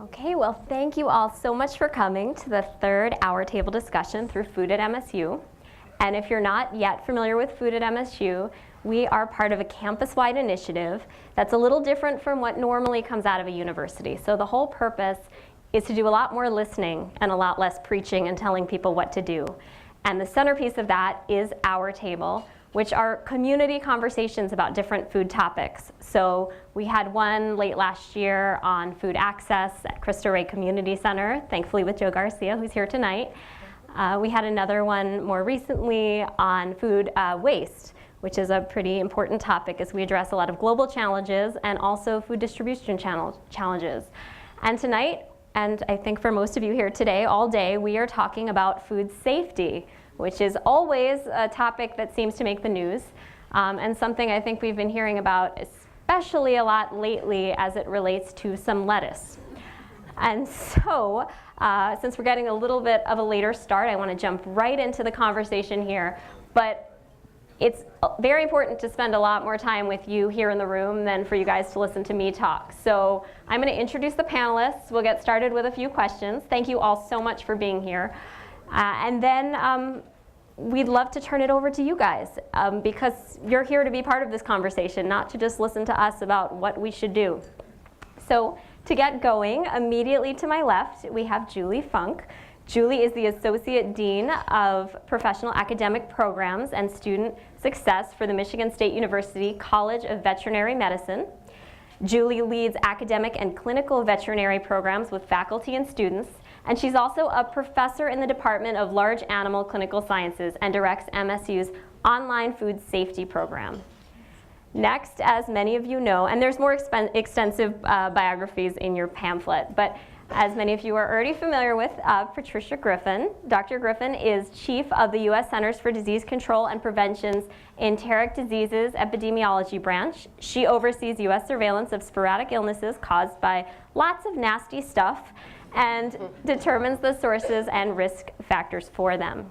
Okay, well, thank you all so much for coming to the third hour table discussion through Food at MSU. And if you're not yet familiar with Food at MSU, we are part of a campus-wide initiative that's a little different from what normally comes out of a university. So the whole purpose is to do a lot more listening and a lot less preaching and telling people what to do. And the centerpiece of that is Our Table, which are community conversations about different food topics. So we had one late last year on food access at Cristo Rey Community Center, thankfully with Joe Garcia, who's here tonight. We had another one more recently on food waste, which is a pretty important topic as we address a lot of global challenges and also food distribution challenges. And tonight, and I think for most of you here today, all day, we are talking about food safety, which is always a topic that seems to make the news, and something I think we've been hearing about especially a lot lately as it relates to some lettuce. And so, since we're getting a little bit of a later start, I want to jump right into the conversation here. But it's very important to spend a lot more time with you here in the room than for you guys to listen to me talk. So I'm going to introduce the panelists. We'll get started with a few questions. Thank you all so much for being here. And then we'd love to turn it over to you guys because you're here to be part of this conversation, not to just listen to us about what we should do. So to get going, immediately to my left, we have Julie Funk. Julie is the Associate Dean of Professional Academic Programs and Student Success for the Michigan State University College of Veterinary Medicine. Julie leads academic and clinical veterinary programs with faculty and students, and she's also a professor in the Department of Large Animal Clinical Sciences and directs MSU's online food safety program. Next, as many of you know, and there's more extensive biographies in your pamphlet, but as many of you are already familiar with, Patricia Griffin. Dr. Griffin is chief of the U.S. Centers for Disease Control and Prevention's Enteric Diseases Epidemiology Branch. She oversees U.S. surveillance of sporadic illnesses caused by lots of nasty stuff and determines the sources and risk factors for them.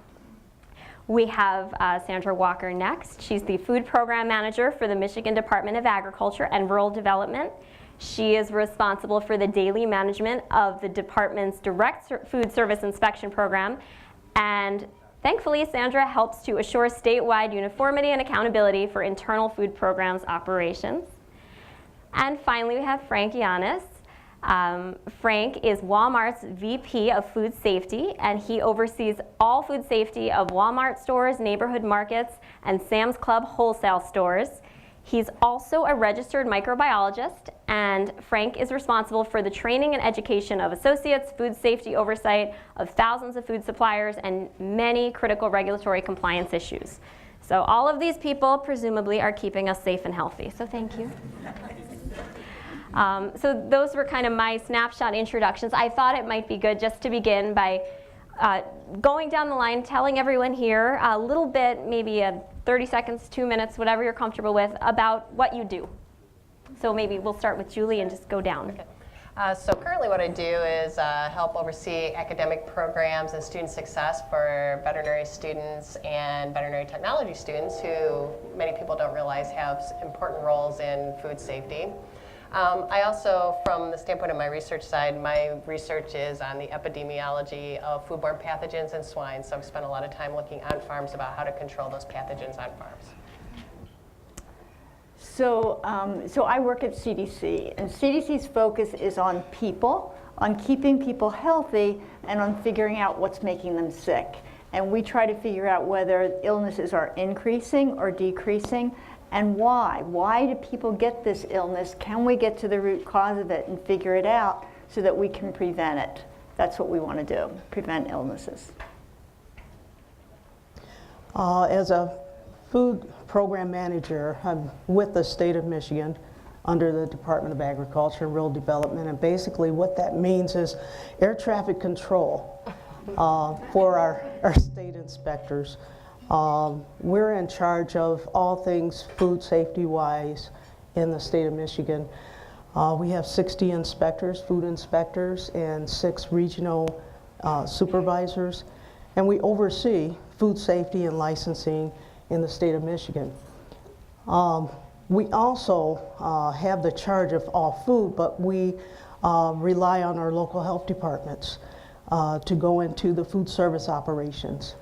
We have Sandra Walker next. She's the food program manager for the Michigan Department of Agriculture and Rural Development. She is responsible for the daily management of the department's direct food service inspection program. And thankfully, Sandra helps to assure statewide uniformity and accountability for internal food programs operations. And finally, we have Frank Yanis. Frank is Walmart's VP of Food Safety, and he oversees all food safety of Walmart stores, neighborhood markets, and Sam's Club wholesale stores. He's also a registered microbiologist, and Frank is responsible for the training and education of associates, food safety oversight of thousands of food suppliers, and many critical regulatory compliance issues. So all of these people presumably are keeping us safe and healthy, so thank you. So those were kind of my snapshot introductions. I thought it might be good just to begin by going down the line, telling everyone here a little bit, maybe 30 seconds, 2 minutes, whatever you're comfortable with, about what you do. So maybe we'll start with Julie and just go down. Okay. So currently what I do is help oversee academic programs and student success for veterinary students and veterinary technology students who many people don't realize have important roles in food safety. I also, from the standpoint of my research side, my research is on the epidemiology of foodborne pathogens in swine. So I've spent a lot of time looking on farms about how to control those pathogens on farms. So I work at CDC, and CDC's focus is on people, on keeping people healthy, and on figuring out what's making them sick. And we try to figure out whether illnesses are increasing or decreasing, and why. Why do people get this illness? Can we get to the root cause of it and figure it out so that we can prevent it? That's what we want to do, prevent illnesses. As a food program manager, I'm with the state of Michigan under the Department of Agriculture and Rural Development, and basically what that means is air traffic control for our state inspectors. We're in charge of all things food safety-wise in the state of Michigan. We have 60 inspectors, food inspectors, and 6 regional supervisors, and we oversee food safety and licensing in the state of Michigan. We also have the charge of all food, but we rely on our local health departments to go into the food service operations.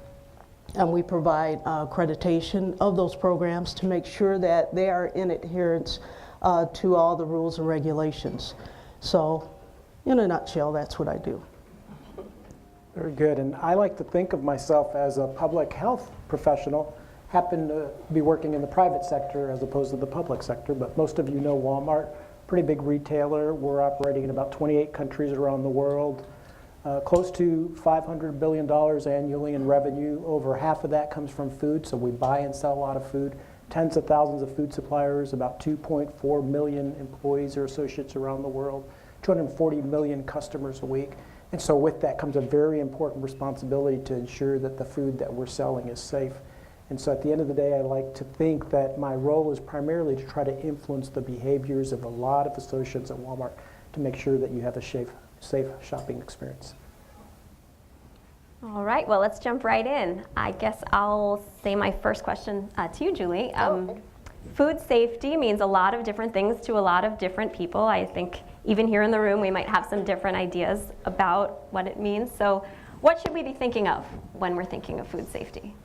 And we provide accreditation of those programs to make sure that they are in adherence to all the rules and regulations. So, in a nutshell, that's what I do. Very good. And I like to think of myself as a public health professional, happen to be working in the private sector as opposed to the public sector. But most of you know Walmart, pretty big retailer. We're operating in about 28 countries around the world. Close to $500 billion annually in revenue. Over half of that comes from food, so we buy and sell a lot of food. Tens of thousands of food suppliers, about 2.4 million employees or associates around the world, 240 million customers a week. And so with that comes a very important responsibility to ensure that the food that we're selling is safe. And so at the end of the day, I like to think that my role is primarily to try to influence the behaviors of a lot of associates at Walmart to make sure that you have a safe shopping experience. All right, well, let's jump right in. I guess I'll say my first question to you, Julie. Food safety means a lot of different things to a lot of different people. I think even here in the room, we might have some different ideas about what it means. So what should we be thinking of when we're thinking of food safety?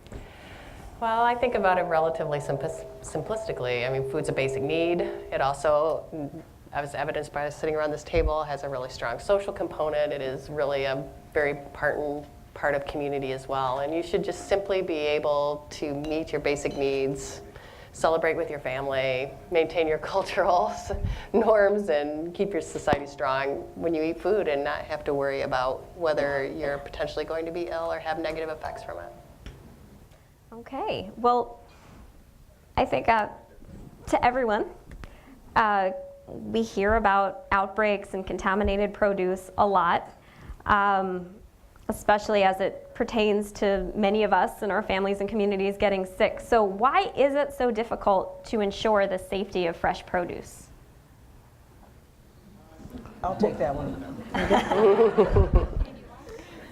Well, I think about it relatively simplistically. I mean, food's a basic need. It also, as evidenced by us sitting around this table, has a really strong social component. It is really a very important part of community as well. And you should just simply be able to meet your basic needs, celebrate with your family, maintain your cultural norms, and keep your society strong when you eat food and not have to worry about whether you're potentially going to be ill or have negative effects from it. Okay, well, I think to everyone, we hear about outbreaks and contaminated produce a lot, especially as it pertains to many of us and our families and communities getting sick. So why is it so difficult to ensure the safety of fresh produce? I'll take that one.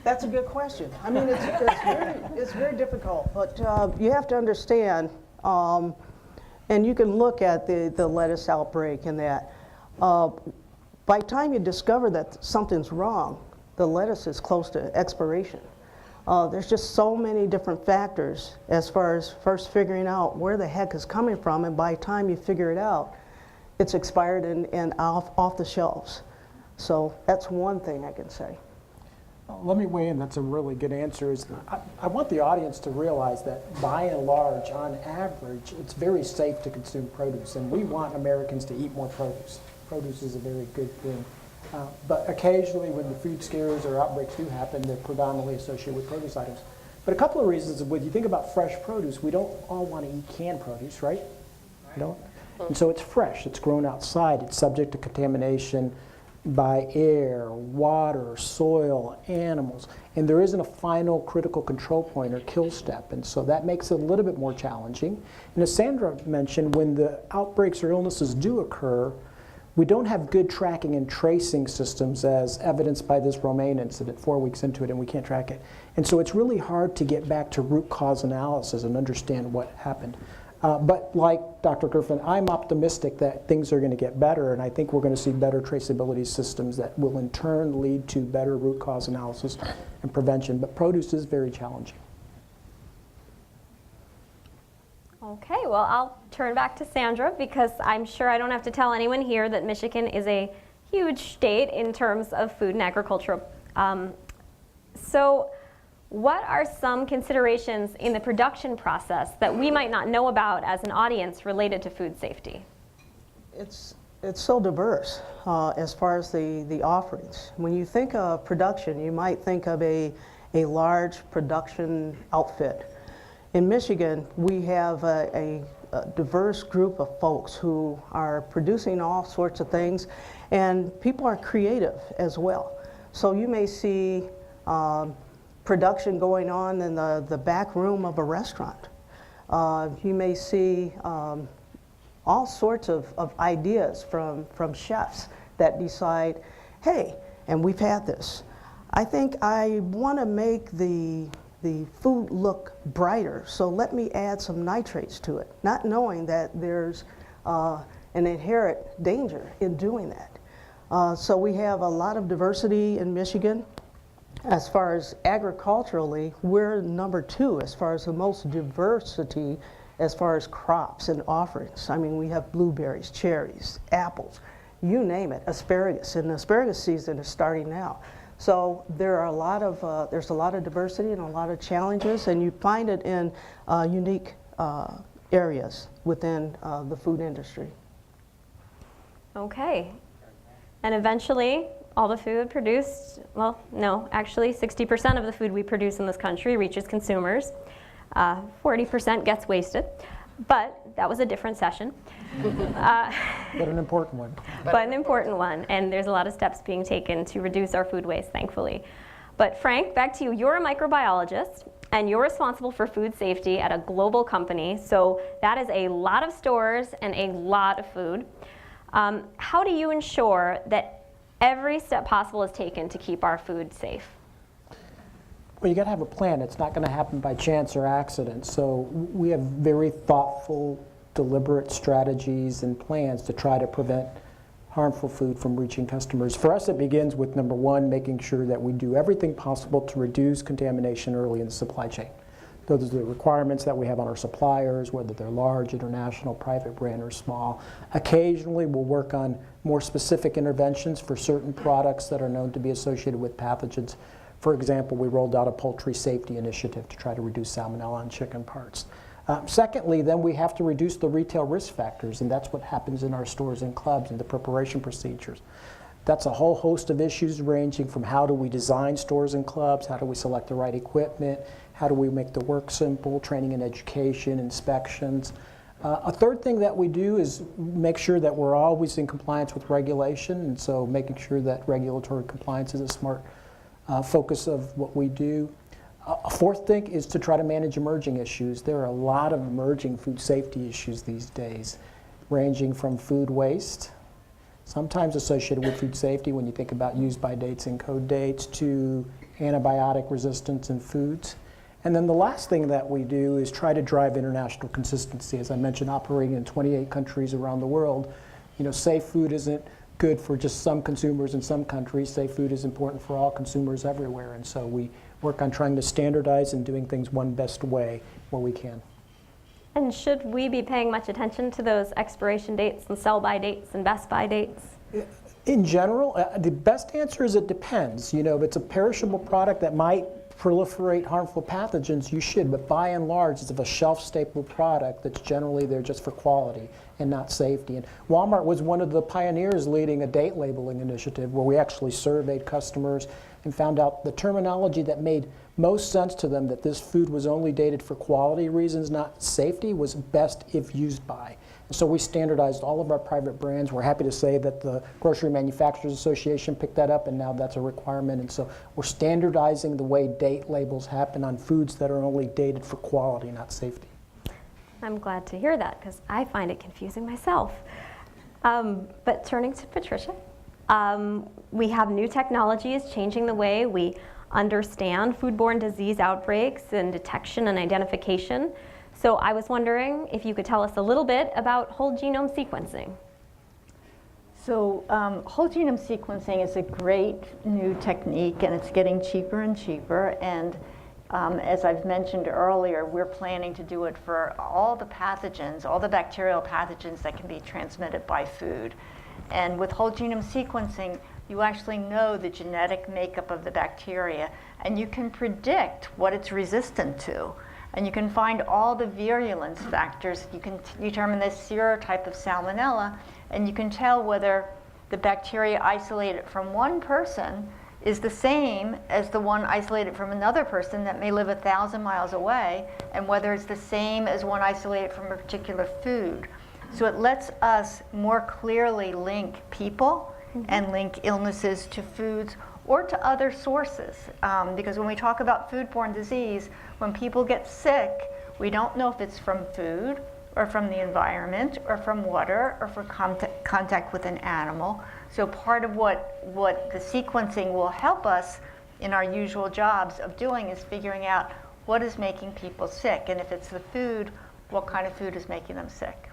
That's a good question. I mean, it's very difficult, but you have to understand, and you can look at the lettuce outbreak and that. By the time you discover that something's wrong, the lettuce is close to expiration. There's just so many different factors as far as first figuring out where the heck is coming from, and by the time you figure it out, it's expired and off the shelves. So that's one thing I can say. Let me weigh in. That's a really good answer. I want the audience to realize that by and large, on average, it's very safe to consume produce, and we want Americans to eat more produce. Produce is a very good thing. But occasionally when the food scares or outbreaks do happen, they're predominantly associated with produce items. But a couple of reasons, when you think about fresh produce, we don't all want to eat canned produce, right? You don't? And so it's fresh, it's grown outside, it's subject to contamination by air, water, soil, animals. And there isn't a final critical control point or kill step. And so that makes it a little bit more challenging. And as Sandra mentioned, when the outbreaks or illnesses do occur, we don't have good tracking and tracing systems as evidenced by this Romaine incident 4 weeks into it, and we can't track it. And so it's really hard to get back to root cause analysis and understand what happened. But like Dr. Griffin, I'm optimistic that things are going to get better, and I think we're going to see better traceability systems that will in turn lead to better root cause analysis and prevention. But produce is very challenging. Okay, well, I'll turn back to Sandra because I'm sure I don't have to tell anyone here that Michigan is a huge state in terms of food and agriculture. So what are some considerations in the production process that we might not know about as an audience related to food safety? It's so diverse as far as the offerings. When you think of production, you might think of a large production outfit. In Michigan, we have a diverse group of folks who are producing all sorts of things, and people are creative as well. So you may see production going on in the back room of a restaurant. You may see all sorts of ideas from chefs that decide, hey, and we've had this. I think I want to make the food look brighter, so let me add some nitrates to it, not knowing that there's an inherent danger in doing that. So we have a lot of diversity in Michigan. As far as agriculturally, we're number 2 as far as the most diversity as far as crops and offerings. I mean, we have blueberries, cherries, apples, you name it, asparagus, and the asparagus season is starting now. So there are there's a lot of diversity and a lot of challenges, and you find it in unique areas within the food industry. Okay. And eventually, all the food produced, well, no, actually 60% of the food we produce in this country reaches consumers. 40% gets wasted, but that was a different session. But an important one. But an important one, and there's a lot of steps being taken to reduce our food waste, thankfully. But Frank, back to you. You're a microbiologist, and you're responsible for food safety at a global company, so that is a lot of stores and a lot of food. How do you ensure that every step possible is taken to keep our food safe? Well, you got to have a plan. It's not going to happen by chance or accident. So we have very thoughtful, deliberate strategies and plans to try to prevent harmful food from reaching customers. For us, it begins with number 1, making sure that we do everything possible to reduce contamination early in the supply chain. Those are the requirements that we have on our suppliers, whether they're large, international, private brand, or small. Occasionally, we'll work on more specific interventions for certain products that are known to be associated with pathogens. For example, we rolled out a poultry safety initiative to try to reduce salmonella on chicken parts. Secondly, then we have to reduce the retail risk factors, and that's what happens in our stores and clubs and the preparation procedures. That's a whole host of issues ranging from how do we design stores and clubs, how do we select the right equipment, how do we make the work simple, training and education, inspections. A third thing that we do is make sure that we're always in compliance with regulation, and so making sure that regulatory compliance is a smart focus of what we do. A fourth thing is to try to manage emerging issues. There are a lot of emerging food safety issues these days, ranging from food waste, sometimes associated with food safety when you think about use-by dates and code dates, to antibiotic resistance in foods. And then the last thing that we do is try to drive international consistency. As I mentioned, operating in 28 countries around the world, safe food isn't good for just some consumers in some countries. Safe food is important for all consumers everywhere. And so we work on trying to standardize and doing things one best way where we can. And should we be paying much attention to those expiration dates and sell-by dates and best-by dates? In general, the best answer is it depends. If it's a perishable product that might proliferate harmful pathogens, you should, but by and large, it's a shelf-stable product that's generally there just for quality and not safety. And Walmart was one of the pioneers leading a date labeling initiative where we actually surveyed customers and found out the terminology that made most sense to them, that this food was only dated for quality reasons, not safety, was best if used by. And so we standardized all of our private brands. We're happy to say that the Grocery Manufacturers Association picked that up, and now that's a requirement. And so we're standardizing the way date labels happen on foods that are only dated for quality, not safety. I'm glad to hear that because I find it confusing myself. But turning to Patricia, we have new technologies changing the way we understand foodborne disease outbreaks and detection and identification. So I was wondering if you could tell us a little bit about whole genome sequencing. So whole genome sequencing is a great new technique, and it's getting cheaper and cheaper. And as I've mentioned earlier, we're planning to do it for all the pathogens, all the bacterial pathogens that can be transmitted by food. And with whole genome sequencing, you actually know the genetic makeup of the bacteria, and you can predict what it's resistant to. And you can find all the virulence factors. You can determine the serotype of Salmonella, and you can tell whether the bacteria isolated from one person is the same as the one isolated from another person that may live 1,000 miles away, and whether it's the same as one isolated from a particular food. So it lets us more clearly link people and link illnesses to foods or to other sources. Because when we talk about foodborne disease, when people get sick, we don't know if it's from food or from the environment or from water or from contact with an animal. So part of what the sequencing will help us in our usual jobs of doing is figuring out what is making people sick. And if it's the food, what kind of food is making them sick.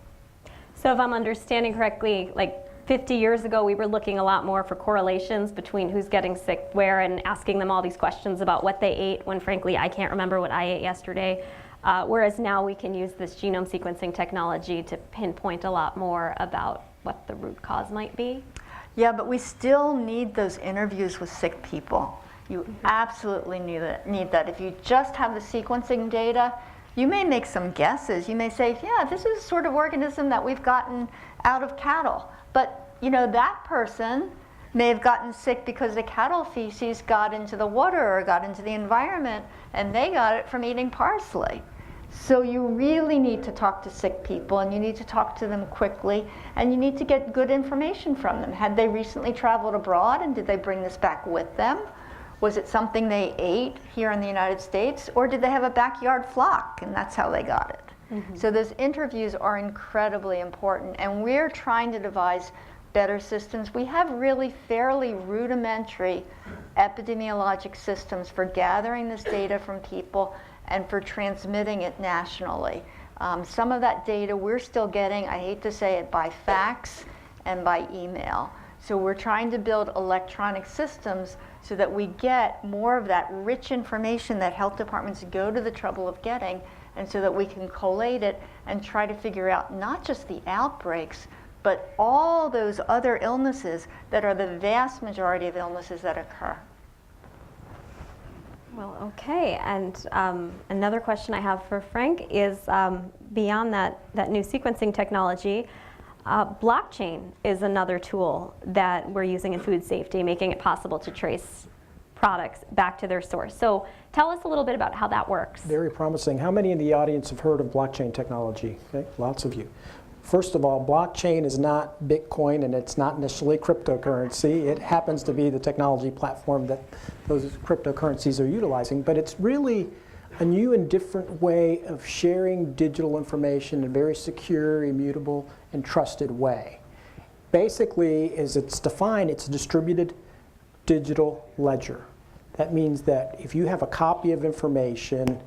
So if I'm understanding correctly, like 50 years ago, we were looking a lot more for correlations between who's getting sick where and asking them all these questions about what they ate when, frankly, I can't remember what I ate yesterday. Whereas now we can use this genome sequencing technology to pinpoint a lot more about what the root cause might be. Yeah, but we still need those interviews with sick people. You absolutely need that. If you just have the sequencing data, you may make some guesses. You may say, yeah, this is the sort of organism that we've gotten out of cattle. But you know, that person may have gotten sick because the cattle feces got into the water or got into the environment, and they got it from eating parsley. So you really need to talk to sick people, and you need to talk to them quickly, and you need to get good information from them. Had they recently traveled abroad, and did they bring this back with them? Was it something they ate here in the United States, or did they have a backyard flock, and that's how they got it? Mm-hmm. So those interviews are incredibly important, and we're trying to devise better systems. We have really fairly rudimentary epidemiologic systems for gathering this data from people and for transmitting it nationally. Some of that data we're still getting, I hate to say it, by fax and by email. So we're trying to build electronic systems so that we get more of that rich information that health departments go to the trouble of getting, and so that we can collate it and try to figure out not just the outbreaks, but all those other illnesses that are the vast majority of illnesses that occur. Well, okay, and another question I have for Frank is beyond that new sequencing technology, blockchain is another tool that we're using in food safety, making it possible to trace products back to their source. So tell us a little bit about how that works. Very promising. How many in the audience have heard of blockchain technology? Okay, lots of you. First of all, blockchain is not Bitcoin, and it's not initially cryptocurrency. It happens to be the technology platform that those cryptocurrencies are utilizing, but it's really a new and different way of sharing digital information in a very secure, immutable, and trusted way. Basically, as it's defined, it's a distributed digital ledger. That means that if you have a copy of information,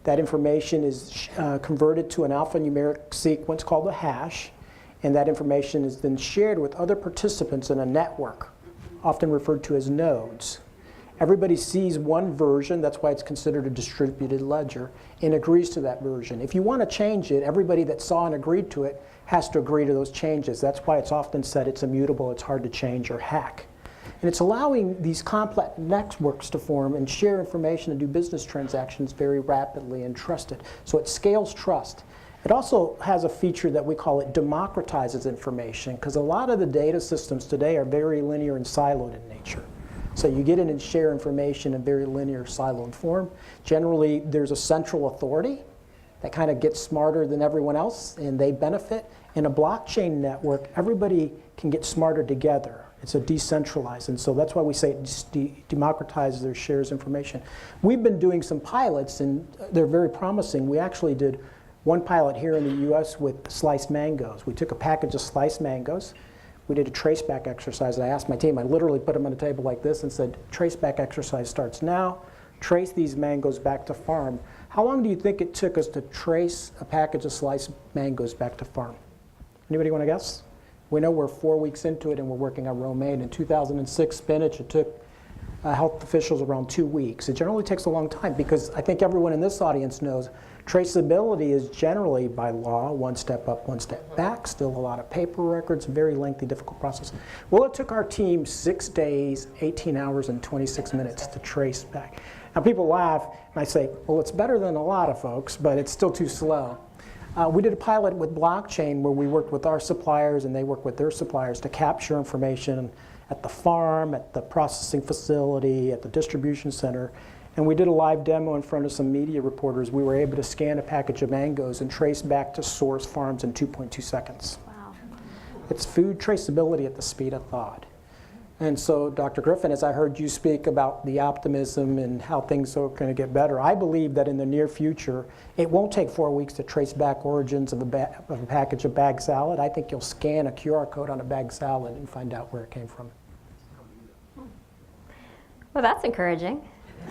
that information is converted to an alphanumeric sequence called a hash, and that information is then shared with other participants in a network, often referred to as nodes. Everybody sees one version, that's why it's considered a distributed ledger, and agrees to that version. If you want to change it, everybody that saw and agreed to it has to agree to those changes. That's why it's often said it's immutable, it's hard to change or hack. And it's allowing these complex networks to form and share information and do business transactions very rapidly and trusted. So it scales trust. It also has a feature that we call it democratizes information, because a lot of the data systems today are very linear and siloed in nature. So you get in and share information in very linear, siloed form. Generally, there's a central authority that kind of gets smarter than everyone else, and they benefit. In a blockchain network, everybody can get smarter together. It's a decentralized, and so that's why we say it democratizes or shares information. We've been doing some pilots, and they're very promising. We actually did one pilot here in the US with sliced mangoes. We took a package of sliced mangoes. We did a traceback exercise. I asked my team, I literally put them on a table like this and said, traceback exercise starts now. Trace these mangoes back to farm. How long do you think it took us to trace a package of sliced mangoes back to farm? Anybody want to guess? We know we're 4 weeks into it and we're working on romaine. In 2006, spinach, it took health officials around 2 weeks. It generally takes a long time because I think everyone in this audience knows traceability is generally by law, one step up, one step back, still a lot of paper records, very lengthy, difficult process. Well, it took our team 6 days, 18 hours, and 26 minutes to trace back. Now people laugh and I say, well, it's better than a lot of folks, but it's still too slow. We did a pilot with blockchain where we worked with our suppliers and they worked with their suppliers to capture information at the farm, at the processing facility, at the distribution center. And we did a live demo in front of some media reporters. We were able to scan a package of mangoes and trace back to source farms in 2.2 seconds. Wow. It's food traceability at the speed of thought. And so, Dr. Griffin, as I heard you speak about the optimism and how things are going to get better, I believe that in the near future, it won't take 4 weeks to trace back origins of a package of bagged salad. I think you'll scan a QR code on a bagged salad and find out where it came from. Well, that's encouraging.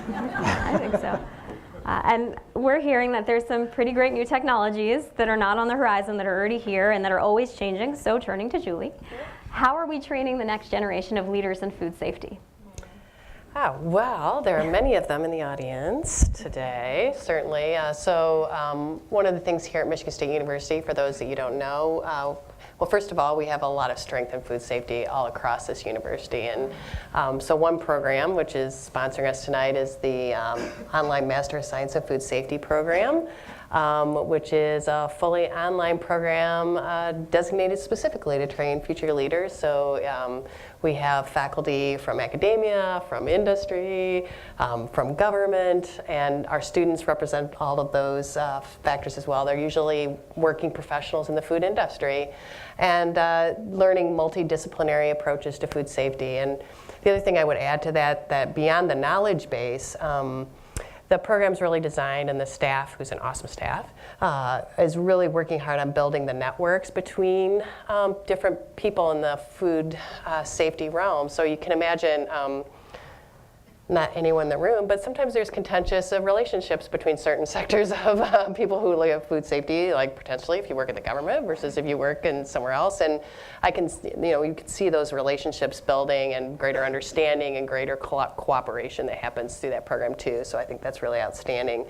I think so. And we're hearing that there's some pretty great new technologies that are not on the horizon, that are already here and that are always changing. So turning to Julie, how are we training the next generation of leaders in food safety? Oh, well, there are many of them in the audience today, certainly. One of the things here at Michigan State University, for those that you don't know, well, first of all, we have a lot of strength in food safety all across this university. And so one program, which is sponsoring us tonight, is the online Master of Science of Food Safety program, which is a fully online program designated specifically to train future leaders. So we have faculty from academia, from industry, from government, and our students represent all of those factors as well. They're usually working professionals in the food industry and learning multidisciplinary approaches to food safety. And the other thing I would add to that beyond the knowledge base, the program's really designed, and the staff, who's an awesome staff, is really working hard on building the networks between different people in the food safety realm. So you can imagine, not anyone in the room, but sometimes there's contentious relationships between certain sectors of people who look at food safety, like potentially if you work in the government versus if you work in somewhere else. And you can see those relationships building and greater understanding and greater cooperation that happens through that program too. So I think that's really outstanding.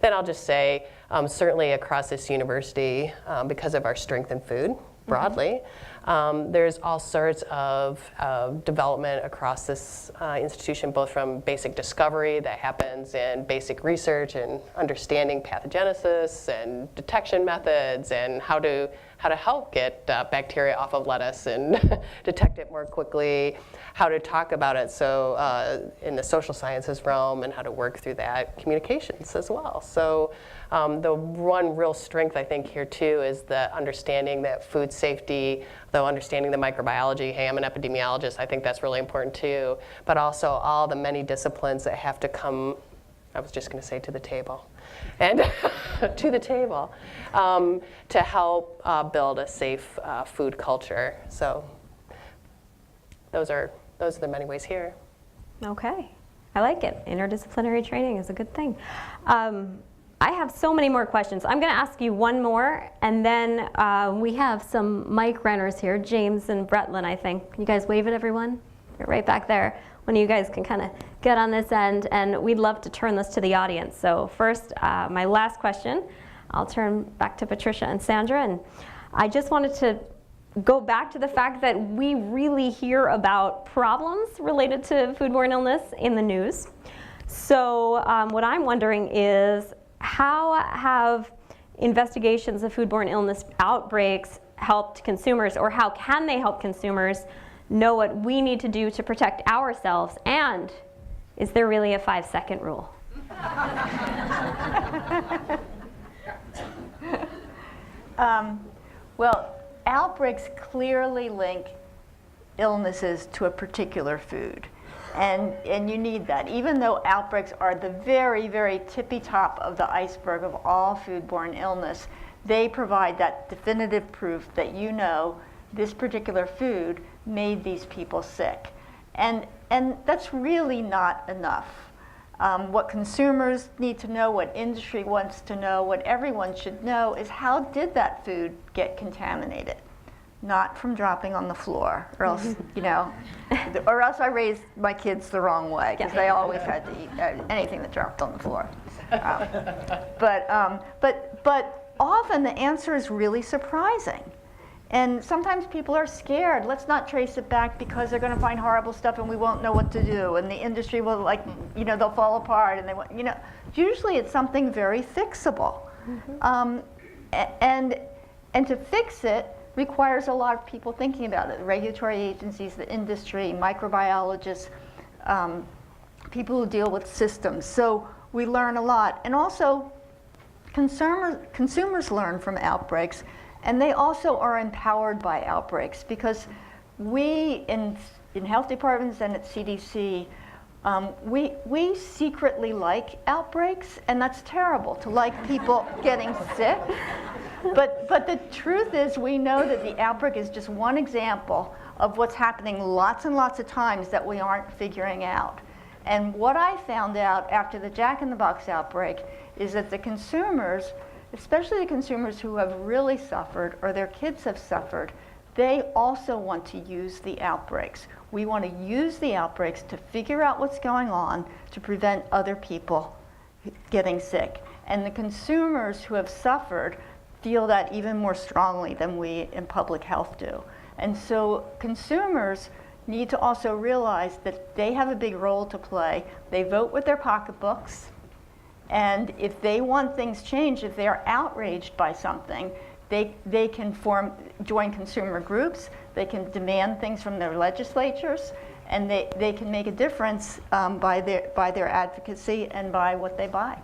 Then I'll just say, certainly across this university, because of our strength in food broadly, there's all sorts of development across this institution, both from basic discovery that happens in basic research and understanding pathogenesis and detection methods and how to help get bacteria off of lettuce and detect it more quickly, how to talk about it in the social sciences realm, and how to work through that, communications as well. So the one real strength I think here too is the understanding that food safety, though understanding the microbiology, hey, I'm an epidemiologist, I think that's really important too, but also all the many disciplines that have to come, I was just going to say to the table, and to the table, to help build a safe food culture. So those are the many ways here. Okay, I like it. Interdisciplinary training is a good thing. I have so many more questions. I'm going to ask you one more, and then we have some mic runners here, James and Bretlin, I think. Can you guys wave at everyone? You're right back there. One of you guys can kind of get on this end, and we'd love to turn this to the audience. So first, my last question, I'll turn back to Patricia and Sandra, and I just wanted to go back to the fact that we really hear about problems related to foodborne illness in the news. So what I'm wondering is, how have investigations of foodborne illness outbreaks helped consumers, or how can they help consumers know what we need to do to protect ourselves? And is there really a 5-second rule? Well, outbreaks clearly link illnesses to a particular food. And you need that. Even though outbreaks are the very, very tippy top of the iceberg of all foodborne illness, they provide that definitive proof that this particular food made these people sick. And that's really not enough. What consumers need to know, what industry wants to know, what everyone should know is, how did that food get contaminated? Not from dropping on the floor, or else, or else I raised my kids the wrong way, because they always had to eat anything that dropped on the floor. But often the answer is really surprising. And sometimes people are scared. Let's not trace it back because they're going to find horrible stuff and we won't know what to do. And the industry will, they'll fall apart. And usually it's something very fixable. And to fix it requires a lot of people thinking about it. The regulatory agencies, the industry, microbiologists, people who deal with systems. So we learn a lot. And also, consumers learn from outbreaks. And they also are empowered by outbreaks, because we in health departments and at CDC, we secretly like outbreaks, and that's terrible, to like people getting sick. But the truth is, we know that the outbreak is just one example of what's happening lots and lots of times that we aren't figuring out. And what I found out after the Jack in the Box outbreak is that the consumers, especially the consumers who have really suffered or their kids have suffered, they also want to use the outbreaks. We want to use the outbreaks to figure out what's going on to prevent other people getting sick. And the consumers who have suffered feel that even more strongly than we in public health do. And so consumers need to also realize that they have a big role to play. They vote with their pocketbooks. And if they want things changed, if they are outraged by something, they can join consumer groups, they can demand things from their legislatures, and they can make a difference by their advocacy and by what they buy.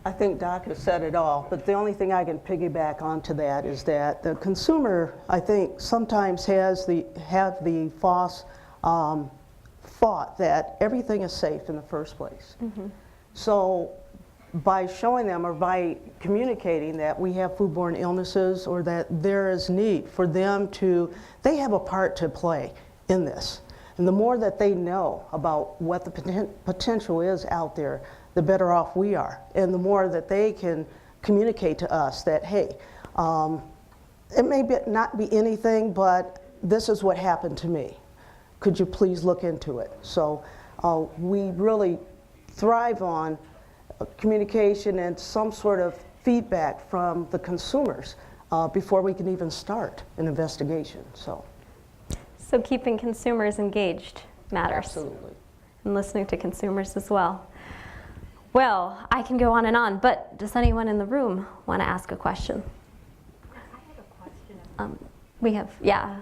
I think Doc has said it all, but the only thing I can piggyback onto that is that the consumer, I think, sometimes have the false thought that everything is safe in the first place. Mm-hmm. So by showing them or by communicating that we have foodborne illnesses or that there is need for them they have a part to play in this. And the more that they know about what the potential is out there, the better off we are. And the more that they can communicate to us that, hey, it may not be anything, but this is what happened to me. Could you please look into it? So we really thrive on communication and some sort of feedback from the consumers before we can even start an investigation. So keeping consumers engaged matters. Absolutely. And listening to consumers as well. Well, I can go on and on, but does anyone in the room want to ask a question? I have a question. We have, yeah.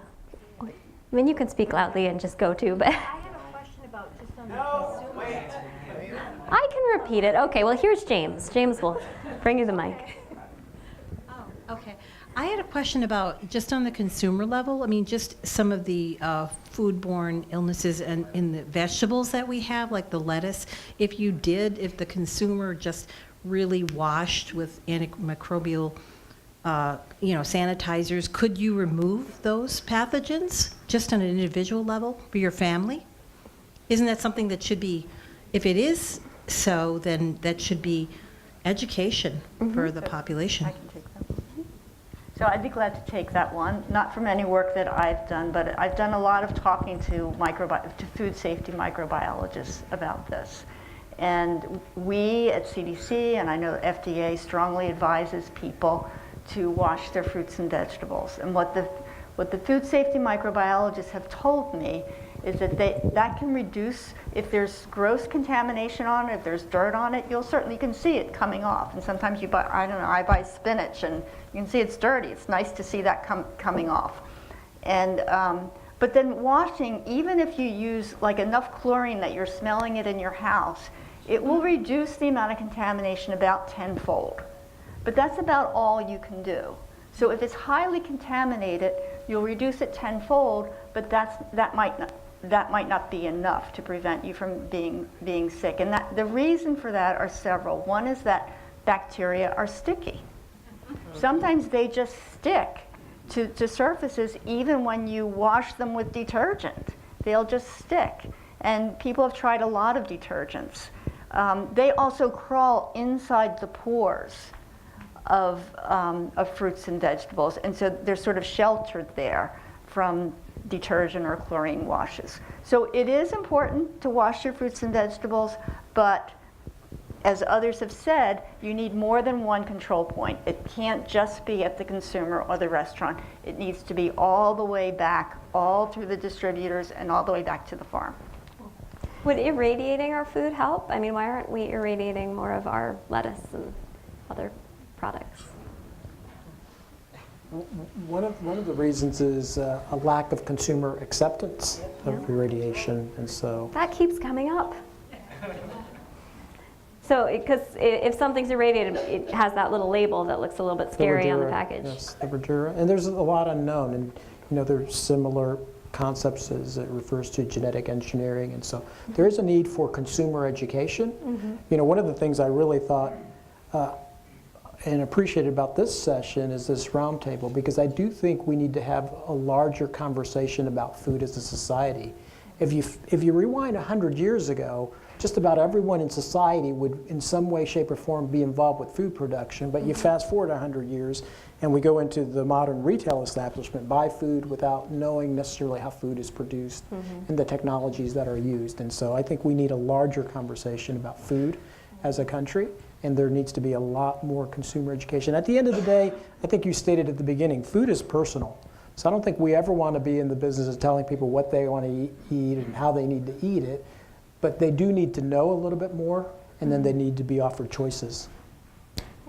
I mean, you can speak loudly and just go too, but I have a question about just on the consumer. I can repeat it. Okay, well, here's James. James will bring you the mic. Oh, okay. I had a question about just on the consumer level. I mean, just some of the foodborne illnesses and in the vegetables that we have, like the lettuce. If the consumer just really washed with antimicrobial, sanitizers, could you remove those pathogens just on an individual level for your family? Isn't that something that should be, if it is so, then that should be education for the population? I can take that. So I'd be glad to take that one, not from any work that I've done, but I've done a lot of talking to food safety microbiologists about this. And we at CDC, and I know FDA strongly advises people to wash their fruits and vegetables. And what the food safety microbiologists have told me is that that can reduce, if there's gross contamination on it, if there's dirt on it, you can see it coming off. And sometimes you buy, I buy spinach and you can see it's dirty. It's nice to see that coming off. And, but then washing, even if you use like enough chlorine that you're smelling it in your house, it will reduce the amount of contamination about 10-fold. But that's about all you can do. So if it's highly contaminated, you'll reduce it 10-fold, but that might not be enough to prevent you from being sick. And the reason for that are several. One is that bacteria are sticky. Sometimes they just stick to surfaces even when you wash them with detergent. They'll just stick. And people have tried a lot of detergents. They also crawl inside the pores of fruits and vegetables, and so they're sort of sheltered there from detergent or chlorine washes. So it is important to wash your fruits and vegetables, but as others have said, you need more than one control point. It can't just be at the consumer or the restaurant. It needs to be all the way back, all through the distributors and all the way back to the farm. Would irradiating our food help? I mean, why aren't we irradiating more of our lettuce and other products? One of the reasons is a lack of consumer acceptance of irradiation, and so That keeps coming up. So, because if something's irradiated, it has that little label that looks a little bit scary on the Verdura, package. Yes, the verdura, and there's a lot unknown, and there's similar concepts as it refers to genetic engineering, and so there is a need for consumer education. Mm-hmm. One of the things I really thought and appreciated about this session is this roundtable, because I do think we need to have a larger conversation about food as a society. If you rewind 100 years ago just about everyone in society would in some way, shape, or form be involved with food production. But you fast forward 100 years and we go into the modern retail establishment, buy food without knowing necessarily how food is produced and the technologies that are used. And so I think we need a larger conversation about food as a country, and there needs to be a lot more consumer education. At the end of the day, I think you stated at the beginning, food is personal. So I don't think we ever want to be in the business of telling people what they want to eat and how they need to eat it, but they do need to know a little bit more, and then they need to be offered choices.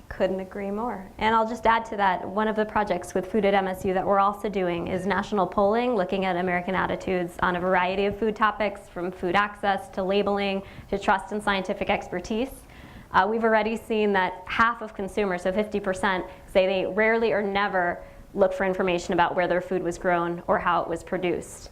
Couldn't agree more. And I'll just add to that, one of the projects with Food at MSU that we're also doing is national polling, looking at American attitudes on a variety of food topics, from food access to labeling to trust and scientific expertise. We've already seen that half of consumers, so 50%, say they rarely or never look for information about where their food was grown or how it was produced.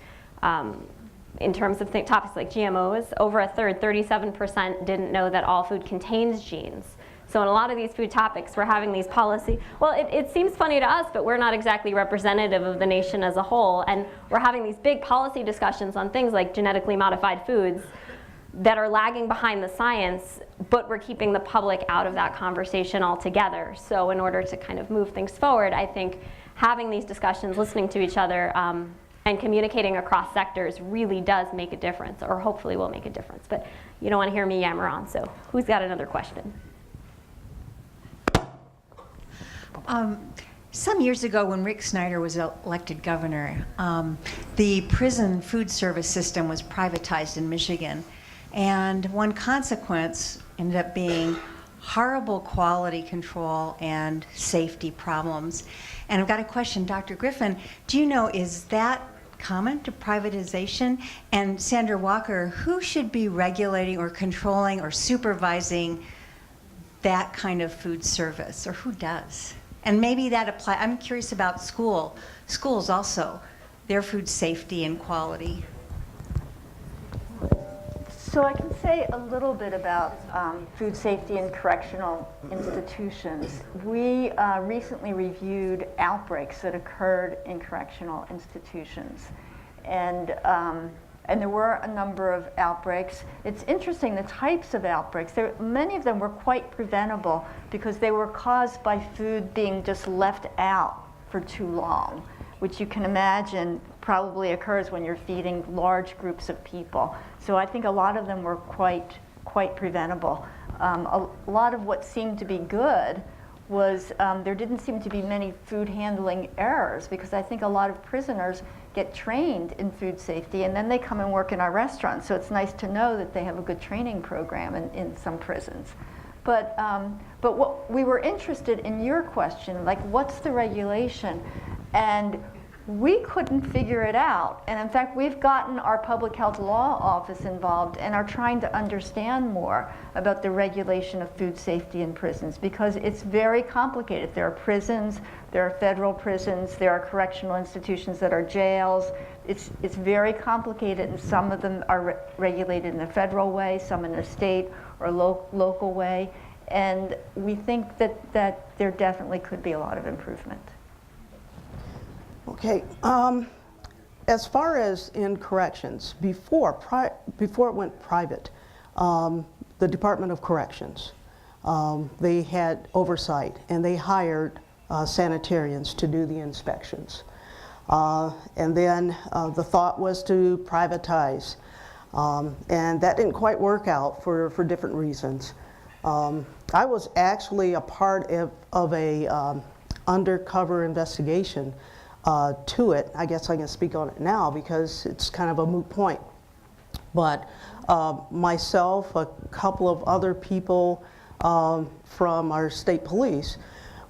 In terms of topics like GMOs, over a third, 37%, didn't know that all food contains genes. So in a lot of these food topics, we're having these policy, well, it seems funny to us, but we're not exactly representative of the nation as a whole, and we're having these big policy discussions on things like genetically modified foods that are lagging behind the science, but we're keeping the public out of that conversation altogether. So in order to kind of move things forward, I think having these discussions, listening to each other, and communicating across sectors really does make a difference, or hopefully will make a difference. But you don't want to hear me yammer on, so who's got another question? Some years ago, when Rick Snyder was elected governor, the prison food service system was privatized in Michigan. And one consequence ended up being horrible quality control and safety problems. And I've got a question, Dr. Griffin, do you know, is that common to privatization? And Sandra Walker, who should be regulating or controlling or supervising that kind of food service, or who does? And maybe that apply. I'm curious about schools also, their food safety and quality. So I can say a little bit about food safety in correctional institutions. We recently reviewed outbreaks that occurred in correctional institutions. And there were a number of outbreaks. It's interesting, the types of outbreaks, many of them were quite preventable because they were caused by food being just left out for too long, which you can imagine probably occurs when you're feeding large groups of people. So I think a lot of them were quite preventable. A lot of what seemed to be good was there didn't seem to be many food handling errors, because I think a lot of prisoners get trained in food safety and then they come and work in our restaurants. So it's nice to know that they have a good training program in some prisons. But what we were interested in your question, like what's the regulation? And we couldn't figure it out. And in fact, we've gotten our public health law office involved and are trying to understand more about the regulation of food safety in prisons, because it's very complicated. There are prisons, there are federal prisons, there are correctional institutions that are jails. It's very complicated, and some of them are regulated in a federal way, some in a state or local way. And we think that there definitely could be a lot of improvement. Okay, as far as in corrections, before it went private, the Department of Corrections, they had oversight, and they hired sanitarians to do the inspections. And then the thought was to privatize, and that didn't quite work out for different reasons. I was actually a part of a undercover investigation to it. I guess I can speak on it now because it's kind of a moot point. But myself, a couple of other people from our state police,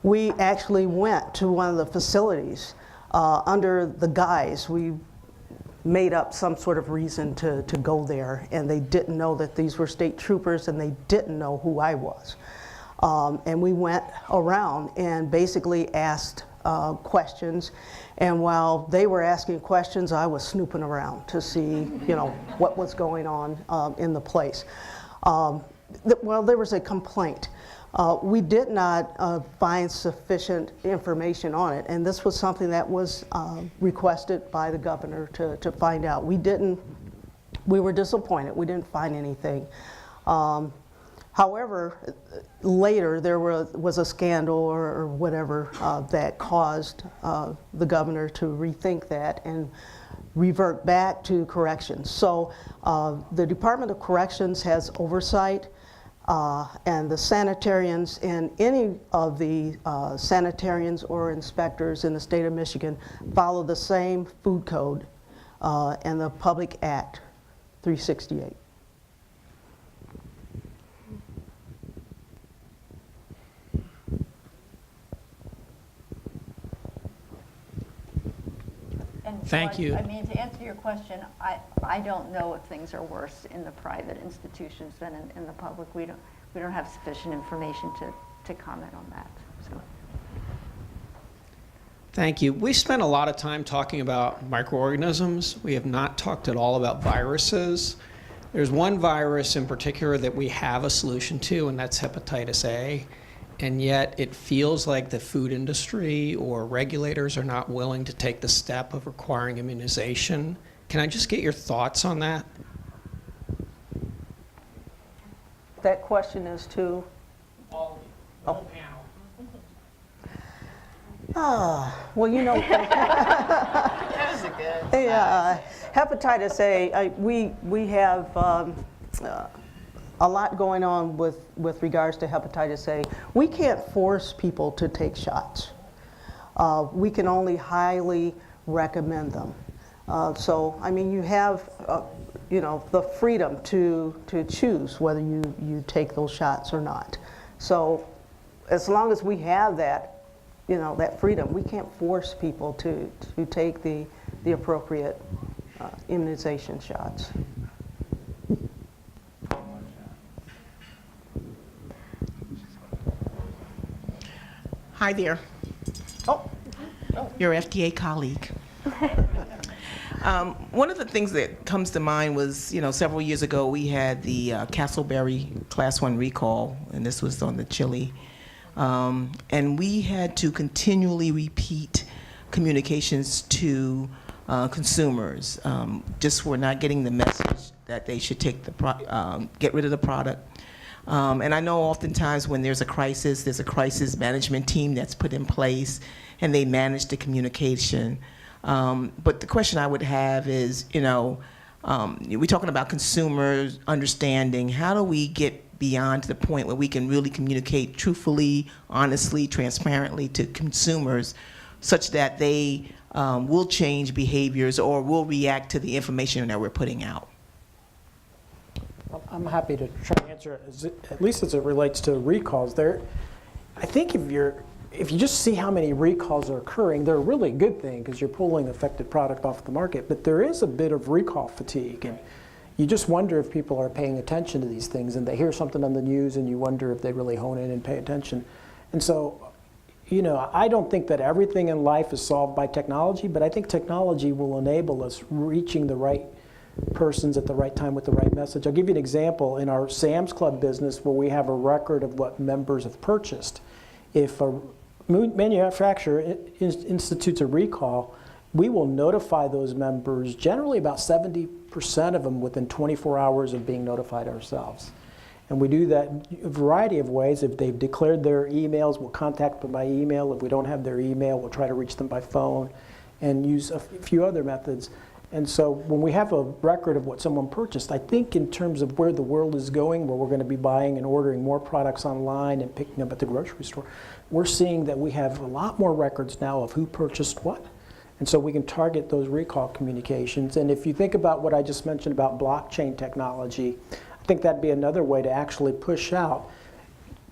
we actually went to one of the facilities under the guise, we made up some sort of reason to go there, and they didn't know that these were state troopers, and they didn't know who I was. And we went around and basically asked questions, and while they were asking questions, I was snooping around to see, what was going on in the place. Well, there was a complaint. We did not find sufficient information on it, and this was something that was requested by the governor to find out. We were disappointed. We didn't find anything. However, later there was a scandal or whatever that caused the governor to rethink that and revert back to corrections. So the Department of Corrections has oversight, and the sanitarians and any of the sanitarians or inspectors in the state of Michigan follow the same food code and the Public Act 368. And so Thank you. I mean, to answer your question, I don't know if things are worse in the private institutions than in the public. We don't have sufficient information to comment on that. So. Thank you. We spent a lot of time talking about microorganisms. We have not talked at all about viruses. There's one virus in particular that we have a solution to, and that's hepatitis A. And yet it feels like the food industry or regulators are not willing to take the step of requiring immunization. Can I just get your thoughts on that? That question is to? All of you, the whole panel. Well, you know, That was a good. hepatitis A, we have a lot going on with regards to hepatitis A. We can't force people to take shots. We can only highly recommend them. So, I mean, you have, you know, the freedom to choose whether you take those shots or not. So, as long as we have that, you know, that freedom, we can't force people to take the appropriate immunization shots. Hi there. Oh. Your FDA colleague. One of the things that comes to mind was, you know, several years ago we had the Castleberry Class 1 recall, and this was on the chili. And we had to continually repeat communications to consumers. Just were not getting the message that they should take get rid of the product. And I know oftentimes when there's a crisis management team that's put in place, and they manage the communication. But the question I would have is, you know, we're talking about consumers understanding. How do we get beyond to the point where we can really communicate truthfully, honestly, transparently to consumers, such that they will change behaviors or will react to the information that we're putting out? I'm happy to try to answer it, at least as it relates to recalls. I think if you just see how many recalls are occurring, they're a really good thing because you're pulling affected product off the market. But there is a bit of recall fatigue, and you just wonder if people are paying attention to these things, and they hear something on the news, and you wonder if they really hone in and pay attention. And so, you know, I don't think that everything in life is solved by technology, but I think technology will enable us reaching the right persons at the right time with the right message. I'll give you an example. In our Sam's Club business, where we have a record of what members have purchased, if a manufacturer institutes a recall, we will notify those members, generally about 70% of them within 24 hours of being notified ourselves. And we do that in a variety of ways. If they've declared their emails, we'll contact them by email. If we don't have their email, we'll try to reach them by phone and use a few other methods. And so when we have a record of what someone purchased, I think in terms of where the world is going, where we're going to be buying and ordering more products online and picking up at the grocery store, we're seeing that we have a lot more records now of who purchased what. And so we can target those recall communications. And if you think about what I just mentioned about blockchain technology, I think that'd be another way to actually push out.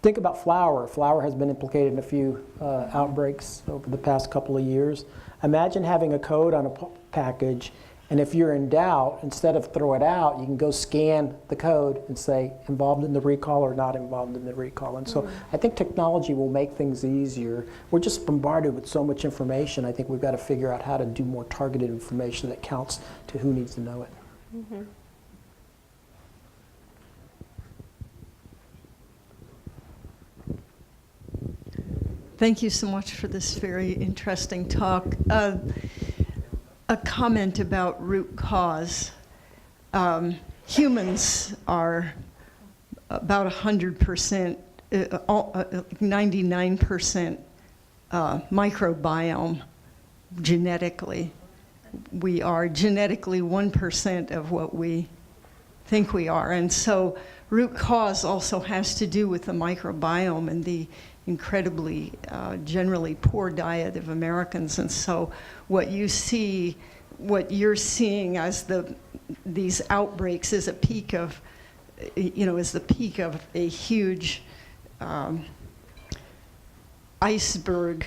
Think about flour. Flour has been implicated in a few outbreaks over the past couple of years. Imagine having a code on a package, and if you're in doubt, instead of throw it out, you can go scan the code and say involved in the recall or not involved in the recall. And so I think technology will make things easier. We're just bombarded with so much information. I think we've got to figure out how to do more targeted information that counts to who needs to know it. Mm-hmm. Thank you so much for this very interesting talk. A comment about root cause. Humans are about 100%, 99% microbiome genetically. We are genetically 1% of what we think we are. And so root cause also has to do with the microbiome and the incredibly generally poor diet of Americans. And so what you're seeing as these outbreaks is a peak of, is the peak of a huge iceberg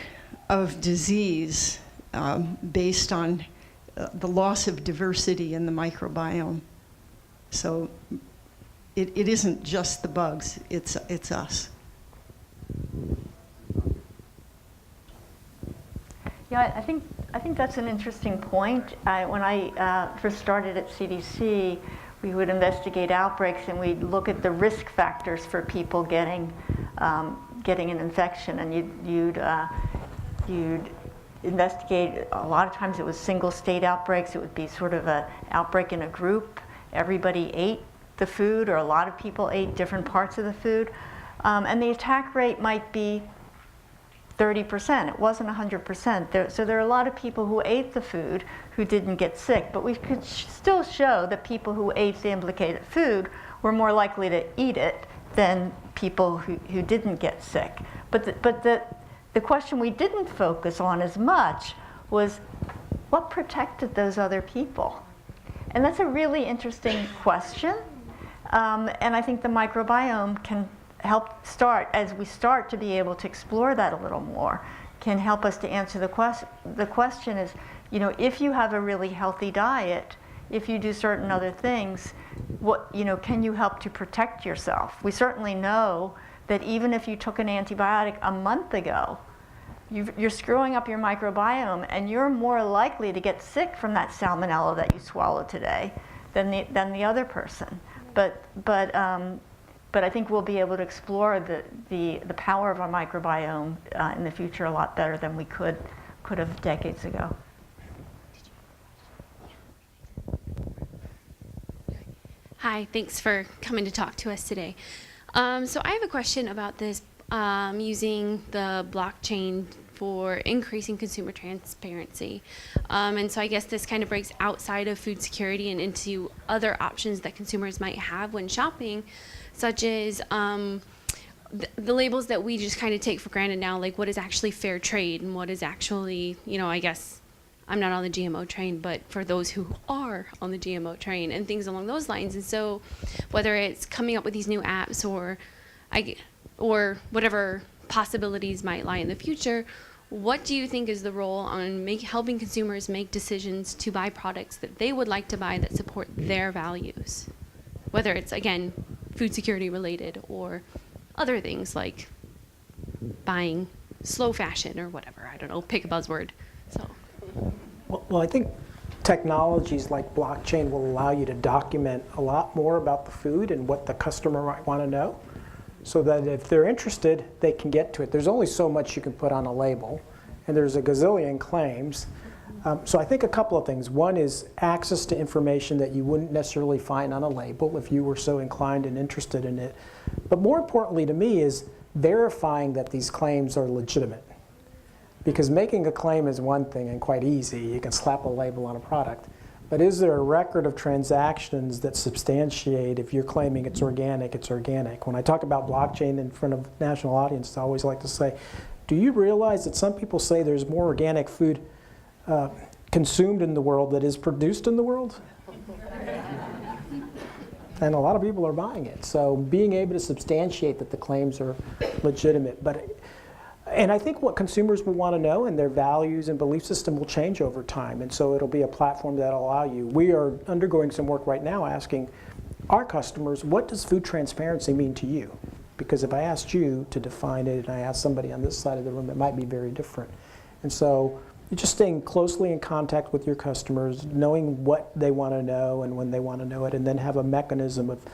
of disease based on the loss of diversity in the microbiome. So it isn't just the bugs, it's us. Yeah, I think that's an interesting point. When I first started at CDC, we would investigate outbreaks and we'd look at the risk factors for people getting an infection, and you'd investigate. A lot of times it was single state outbreaks. It would be sort of an outbreak in a group. Everybody ate the food, or a lot of people ate different parts of the food, and the attack rate might be 30%. It wasn't 100%. So there are a lot of people who ate the food who didn't get sick, but we could still show that people who ate the implicated food were more likely to eat it than people who didn't get sick. But the question we didn't focus on as much was what protected those other people? And that's a really interesting question. And I think the microbiome can help start, as we start to be able to explore that a little more, can help us to answer the question is, if you have a really healthy diet, if you do certain other things, can you help to protect yourself? We certainly know that even if you took an antibiotic a month ago, you're screwing up your microbiome, and you're more likely to get sick from that salmonella that you swallowed today than the other person. But I think we'll be able to explore the power of our microbiome in the future a lot better than we could have decades ago. Hi, thanks for coming to talk to us today. So I have a question about this using the blockchain for increasing consumer transparency. And so I guess this kind of breaks outside of food security and into other options that consumers might have when shopping, such as the labels that we just kind of take for granted now, like what is actually fair trade and what is actually, I guess I'm not on the GMO train, but for those who are on the GMO train and things along those lines. And so whether it's coming up with these new apps or whatever possibilities might lie in the future, what do you think is the role on helping consumers make decisions to buy products that they would like to buy that support their values? Whether it's, again, food security related or other things like buying slow fashion or whatever. I don't know, pick a buzzword. So. Well, I think technologies like blockchain will allow you to document a lot more about the food and what the customer might want to know, so that if they're interested, they can get to it. There's only so much you can put on a label, and there's a gazillion claims. So I think a couple of things. One is access to information that you wouldn't necessarily find on a label if you were so inclined and interested in it. But more importantly to me is verifying that these claims are legitimate. Because making a claim is one thing and quite easy. You can slap a label on a product. But is there a record of transactions that substantiate if you're claiming it's organic, it's organic? When I talk about blockchain in front of national audience, I always like to say, do you realize that some people say there's more organic food consumed in the world that is produced in the world? And a lot of people are buying it. So being able to substantiate that the claims are legitimate. And I think what consumers will want to know, and their values and belief system will change over time. And so it'll be a platform that'll allow you. We are undergoing some work right now asking our customers, what does food transparency mean to you? Because if I asked you to define it and I asked somebody on this side of the room, it might be very different. And so you're just staying closely in contact with your customers, knowing what they want to know and when they want to know it, and then have a mechanism of,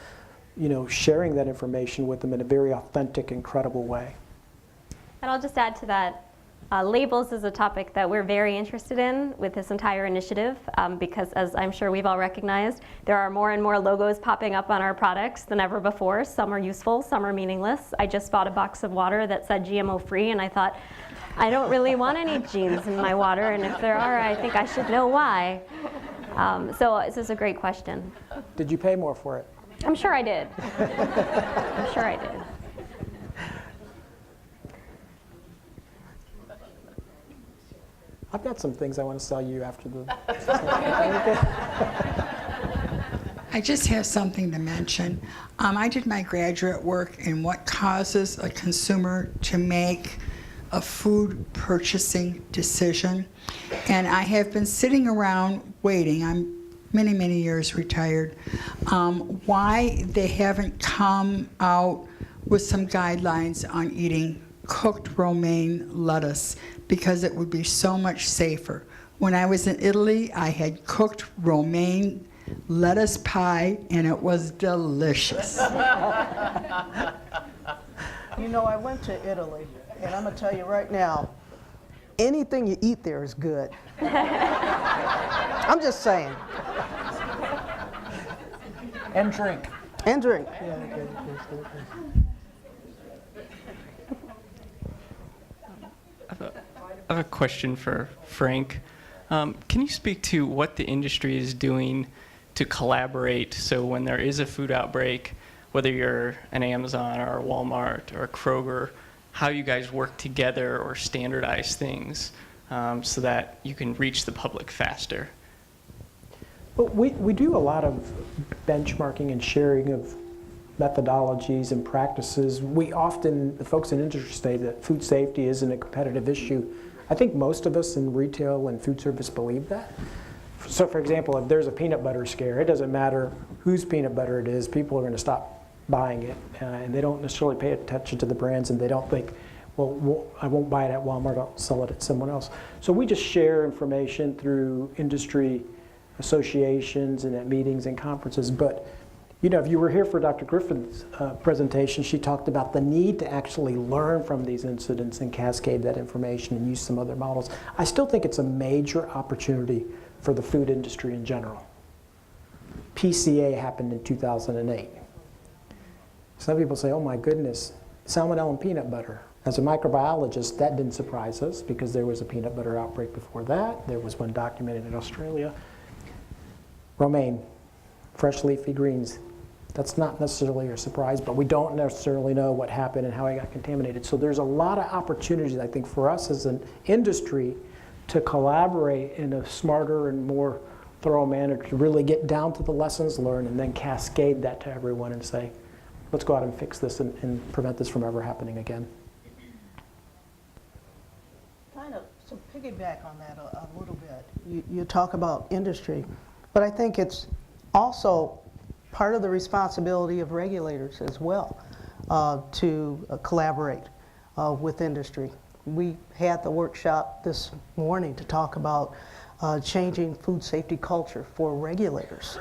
sharing that information with them in a very authentic and credible way. And I'll just add to that, Labels is a topic that we're very interested in with this entire initiative because, as I'm sure we've all recognized, there are more and more logos popping up on our products than ever before. Some are useful, some are meaningless. I just bought a box of water that said GMO free, and I thought, I don't really want any genes in my water, and if there are, I think I should know why. So this is a great question. Did you pay more for it? I'm sure I did. I'm sure I did. I've got some things I want to sell you after the. I just have something to mention. I did my graduate work in what causes a consumer to make a food purchasing decision. And I have been sitting around waiting. I'm many, many years retired. Why they haven't come out with some guidelines on eating cooked romaine lettuce, because it would be so much safer. When I was in Italy, I had cooked romaine lettuce pie, and it was delicious. You know, I went to Italy, and I'm going to tell you right now, anything you eat there is good. I'm just saying. And drink. And drink. I have a question for Frank. Can you speak to what the industry is doing to collaborate so when there is a food outbreak, whether you're an Amazon or a Walmart or a Kroger, how you guys work together or standardize things so that you can reach the public faster? But we do a lot of benchmarking and sharing of methodologies and practices. The folks in industry say that food safety isn't a competitive issue. I think most of us in retail and food service believe that. So for example, if there's a peanut butter scare, it doesn't matter whose peanut butter it is, people are going to stop buying it. And they don't necessarily pay attention to the brands, and they don't think, well, I won't buy it at Walmart, I'll sell it at someone else. So we just share information through industry associations and at meetings and conferences. But you know, if you were here for Dr. Griffin's presentation, she talked about the need to actually learn from these incidents and cascade that information and use some other models. I still think it's a major opportunity for the food industry in general. PCA happened in 2008. Some people say, oh my goodness, salmonella in peanut butter. As a microbiologist, that didn't surprise us because there was a peanut butter outbreak before that. There was one documented in Australia. Romaine, fresh leafy greens. That's not necessarily a surprise, but we don't necessarily know what happened and how it got contaminated. So there's a lot of opportunities, I think, for us as an industry to collaborate in a smarter and more thorough manner to really get down to the lessons learned and then cascade that to everyone and say, let's go out and fix this and prevent this from ever happening again. Kind of to piggyback on that a little bit. You talk about industry, but I think it's also part of the responsibility of regulators as well to collaborate with industry. We had the workshop this morning to talk about changing food safety culture for regulators.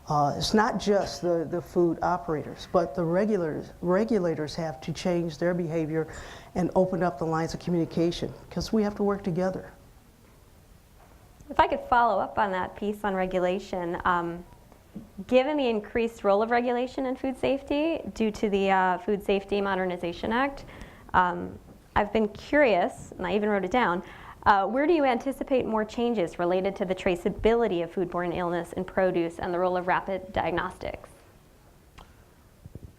It's not just the food operators, but the regulators have to change their behavior and open up the lines of communication because we have to work together. If I could follow up on that piece on regulation, given the increased role of regulation in food safety due to the Food Safety Modernization Act, I've been curious, and I even wrote it down, where do you anticipate more changes related to the traceability of foodborne illness in produce and the role of rapid diagnostics?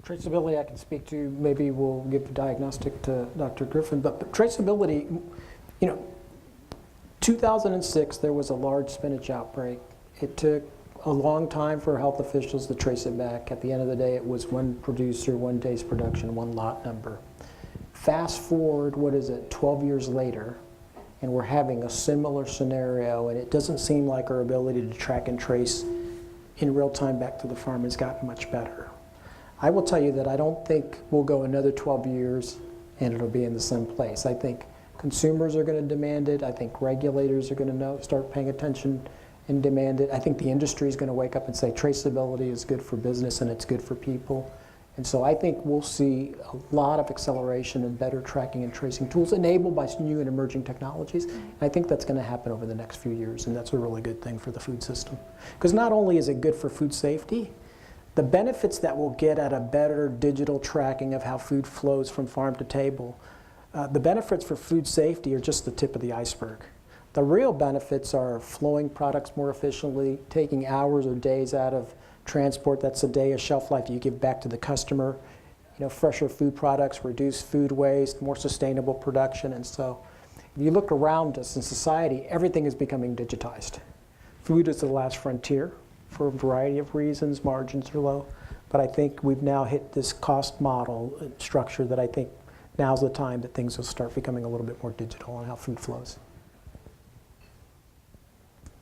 Traceability I can speak to. Maybe we'll give the diagnostic to Dr. Griffin. But traceability, you know, 2006 there was a large spinach outbreak. It took a long time for health officials to trace it back. At the end of the day, it was one producer, one day's production, one lot number. Fast forward, 12 years later, and we're having a similar scenario, and it doesn't seem like our ability to track and trace in real time back to the farm has gotten much better. I will tell you that I don't think we'll go another 12 years and it'll be in the same place. I think consumers are going to demand it. I think regulators are going to start paying attention and demand it. I think the industry is going to wake up and say traceability is good for business and it's good for people. And so I think we'll see a lot of acceleration and better tracking and tracing tools enabled by new and emerging technologies. And I think that's going to happen over the next few years, and that's a really good thing for the food system. Because not only is it good for food safety, the benefits that we'll get at a better digital tracking of how food flows from farm to table, the benefits for food safety are just the tip of the iceberg. The real benefits are flowing products more efficiently, taking hours or days out of transport. That's a day of shelf life you give back to the customer. You know, fresher food products, reduce food waste, more sustainable production. And so if you look around us in society, everything is becoming digitized. Food is the last frontier for a variety of reasons. Margins are low. But I think we've now hit this cost model structure that I think now's the time that things will start becoming a little bit more digital on how food flows.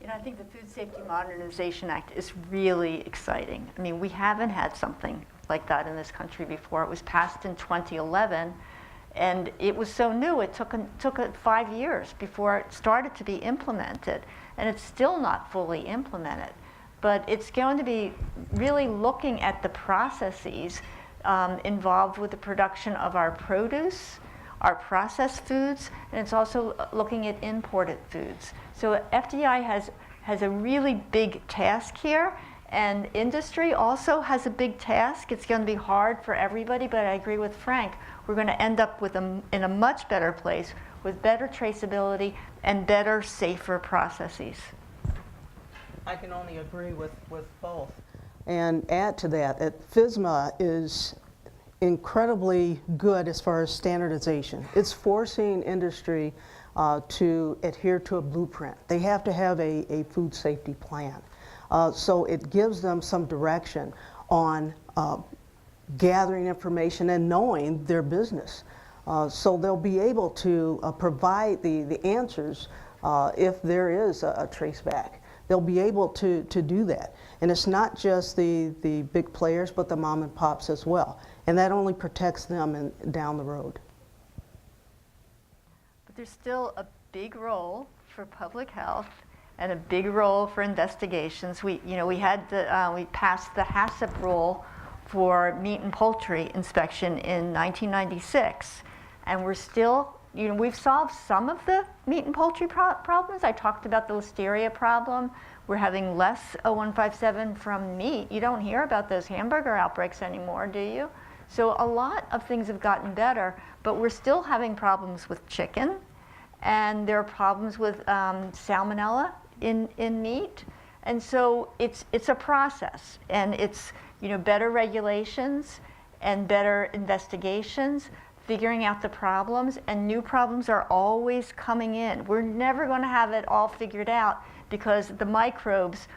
You know, I think the Food Safety Modernization Act is really exciting. I mean, we haven't had something like that in this country before. It was passed in 2011, and it was so new, it took 5 years before it started to be implemented, and it's still not fully implemented. But it's going to be really looking at the processes involved with the production of our produce, our processed foods, and it's also looking at imported foods. So FDI has a really big task here, and industry also has a big task. It's going to be hard for everybody, but I agree with Frank. We're going to end up in a much better place with better traceability and better, safer processes. I can only agree with both. And add to that, FSMA is incredibly good as far as standardization. It's forcing industry to adhere to a blueprint. They have to have a food safety plan. So it gives them some direction on gathering information and knowing their business. So they'll be able to provide the answers if there is a trace back. They'll be able to do that. And it's not just the big players, but the mom and pops as well. And that only protects them down the road. But there's still a big role for public health and a big role for investigations. We passed the HACCP rule for meat and poultry inspection in 1996, and we're still, we've solved some of the meat and poultry problems. I talked about the listeria problem. We're having less O157 from meat. You don't hear about those hamburger outbreaks anymore, do you? So a lot of things have gotten better, but we're still having problems with chicken, and there are problems with salmonella in meat. And so it's a process, and it's better regulations and better investigations, figuring out the problems, and new problems are always coming in. We're never going to have it all figured out because the microbes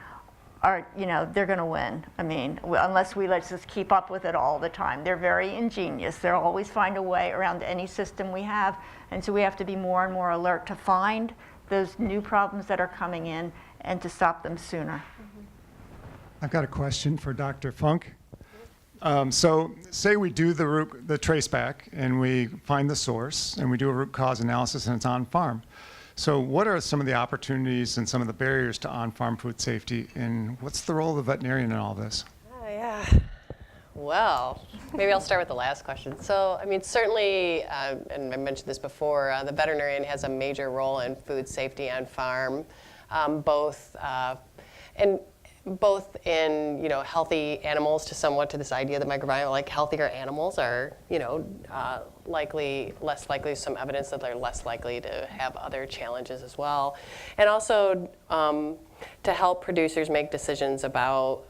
are, they're going to win. I mean, unless we let's just keep up with it all the time. They're very ingenious. They'll always find a way around any system we have. And so we have to be more and more alert to find those new problems that are coming in and to stop them sooner. I've got a question for Dr. Funk. So say we do the traceback and we find the source and we do a root cause analysis and it's on farm. So what are some of the opportunities and some of the barriers to on-farm food safety, and what's the role of the veterinarian in all this? Oh, yeah. Well, maybe I'll start with the last question. So, I mean, certainly, and I mentioned this before, the veterinarian has a major role in food safety on farm, both in healthy animals to somewhat to this idea that microbiome, like healthier animals are less likely, some evidence that they're less likely to have other challenges as well, and also to help producers make decisions about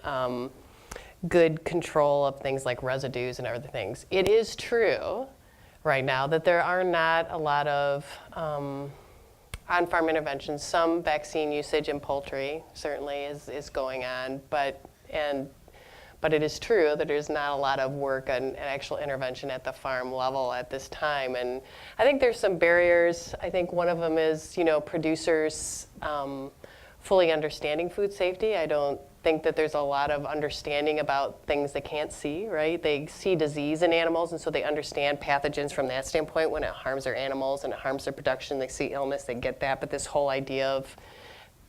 good control of things like residues and other things. It is true right now that there are not a lot of on-farm interventions. Some vaccine usage in poultry certainly is going on, but it is true that there's not a lot of work and actual intervention at the farm level at this time. And I think there's some barriers. I think one of them is, producers fully understanding food safety. I don't think that there's a lot of understanding about things they can't see, right? They see disease in animals, and so they understand pathogens from that standpoint. When it harms their animals and it harms their production, they see illness, they get that. But this whole idea of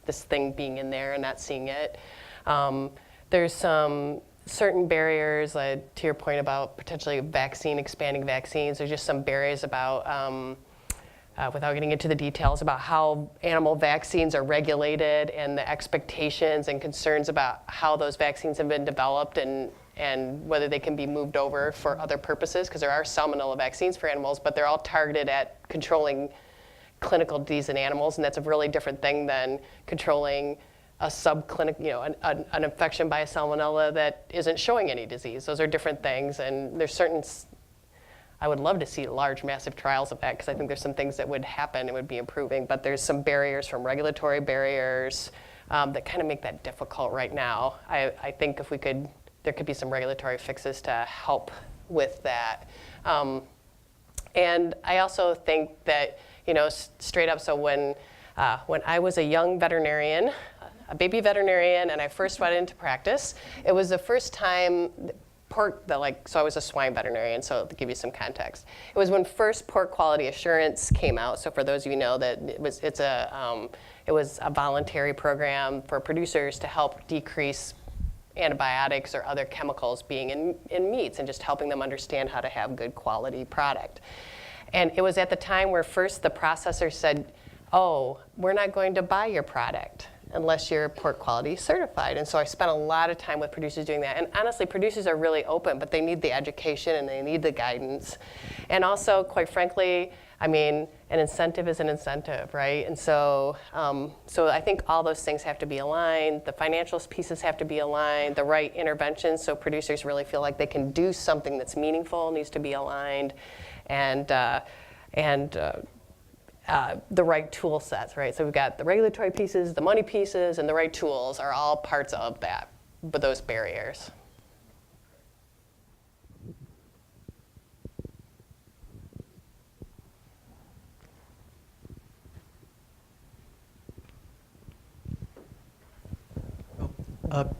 this thing being in there and not seeing it. There's some certain barriers, to your point about potentially expanding vaccines, there's just some barriers about, without getting into the details, about how animal vaccines are regulated and the expectations and concerns about how those vaccines have been developed and whether they can be moved over for other purposes, because there are salmonella vaccines for animals, but they're all targeted at controlling clinical disease in animals, and that's a really different thing than controlling a subclinic, an infection by a salmonella that isn't showing any disease. Those are different things, and there's certain, I would love to see large, massive trials of that, because I think there's some things that would happen and would be improving, but there's some barriers from regulatory barriers that kind of make that difficult right now. I think if we could, there could be some regulatory fixes to help with that. And I also think that, straight up, so when I was a young veterinarian, a baby veterinarian, and I first went into practice, it was the first time so I was a swine veterinarian, so to give you some context. It was when first pork quality assurance came out. So for those of you who know that it was a voluntary program for producers to help decrease antibiotics or other chemicals being in meats, and just helping them understand how to have good quality product. And it was at the time where first the processor said, oh, we're not going to buy your product unless you're pork quality certified. And so I spent a lot of time with producers doing that. And honestly, producers are really open, but they need the education and they need the guidance. And also, quite frankly, an incentive is an incentive, right? And so I think all those things have to be aligned. The financial pieces have to be aligned. The right interventions, so producers really feel like they can do something that's meaningful, needs to be aligned. And the right tool sets, right? So we've got the regulatory pieces, the money pieces, and the right tools are all parts of that, but those barriers.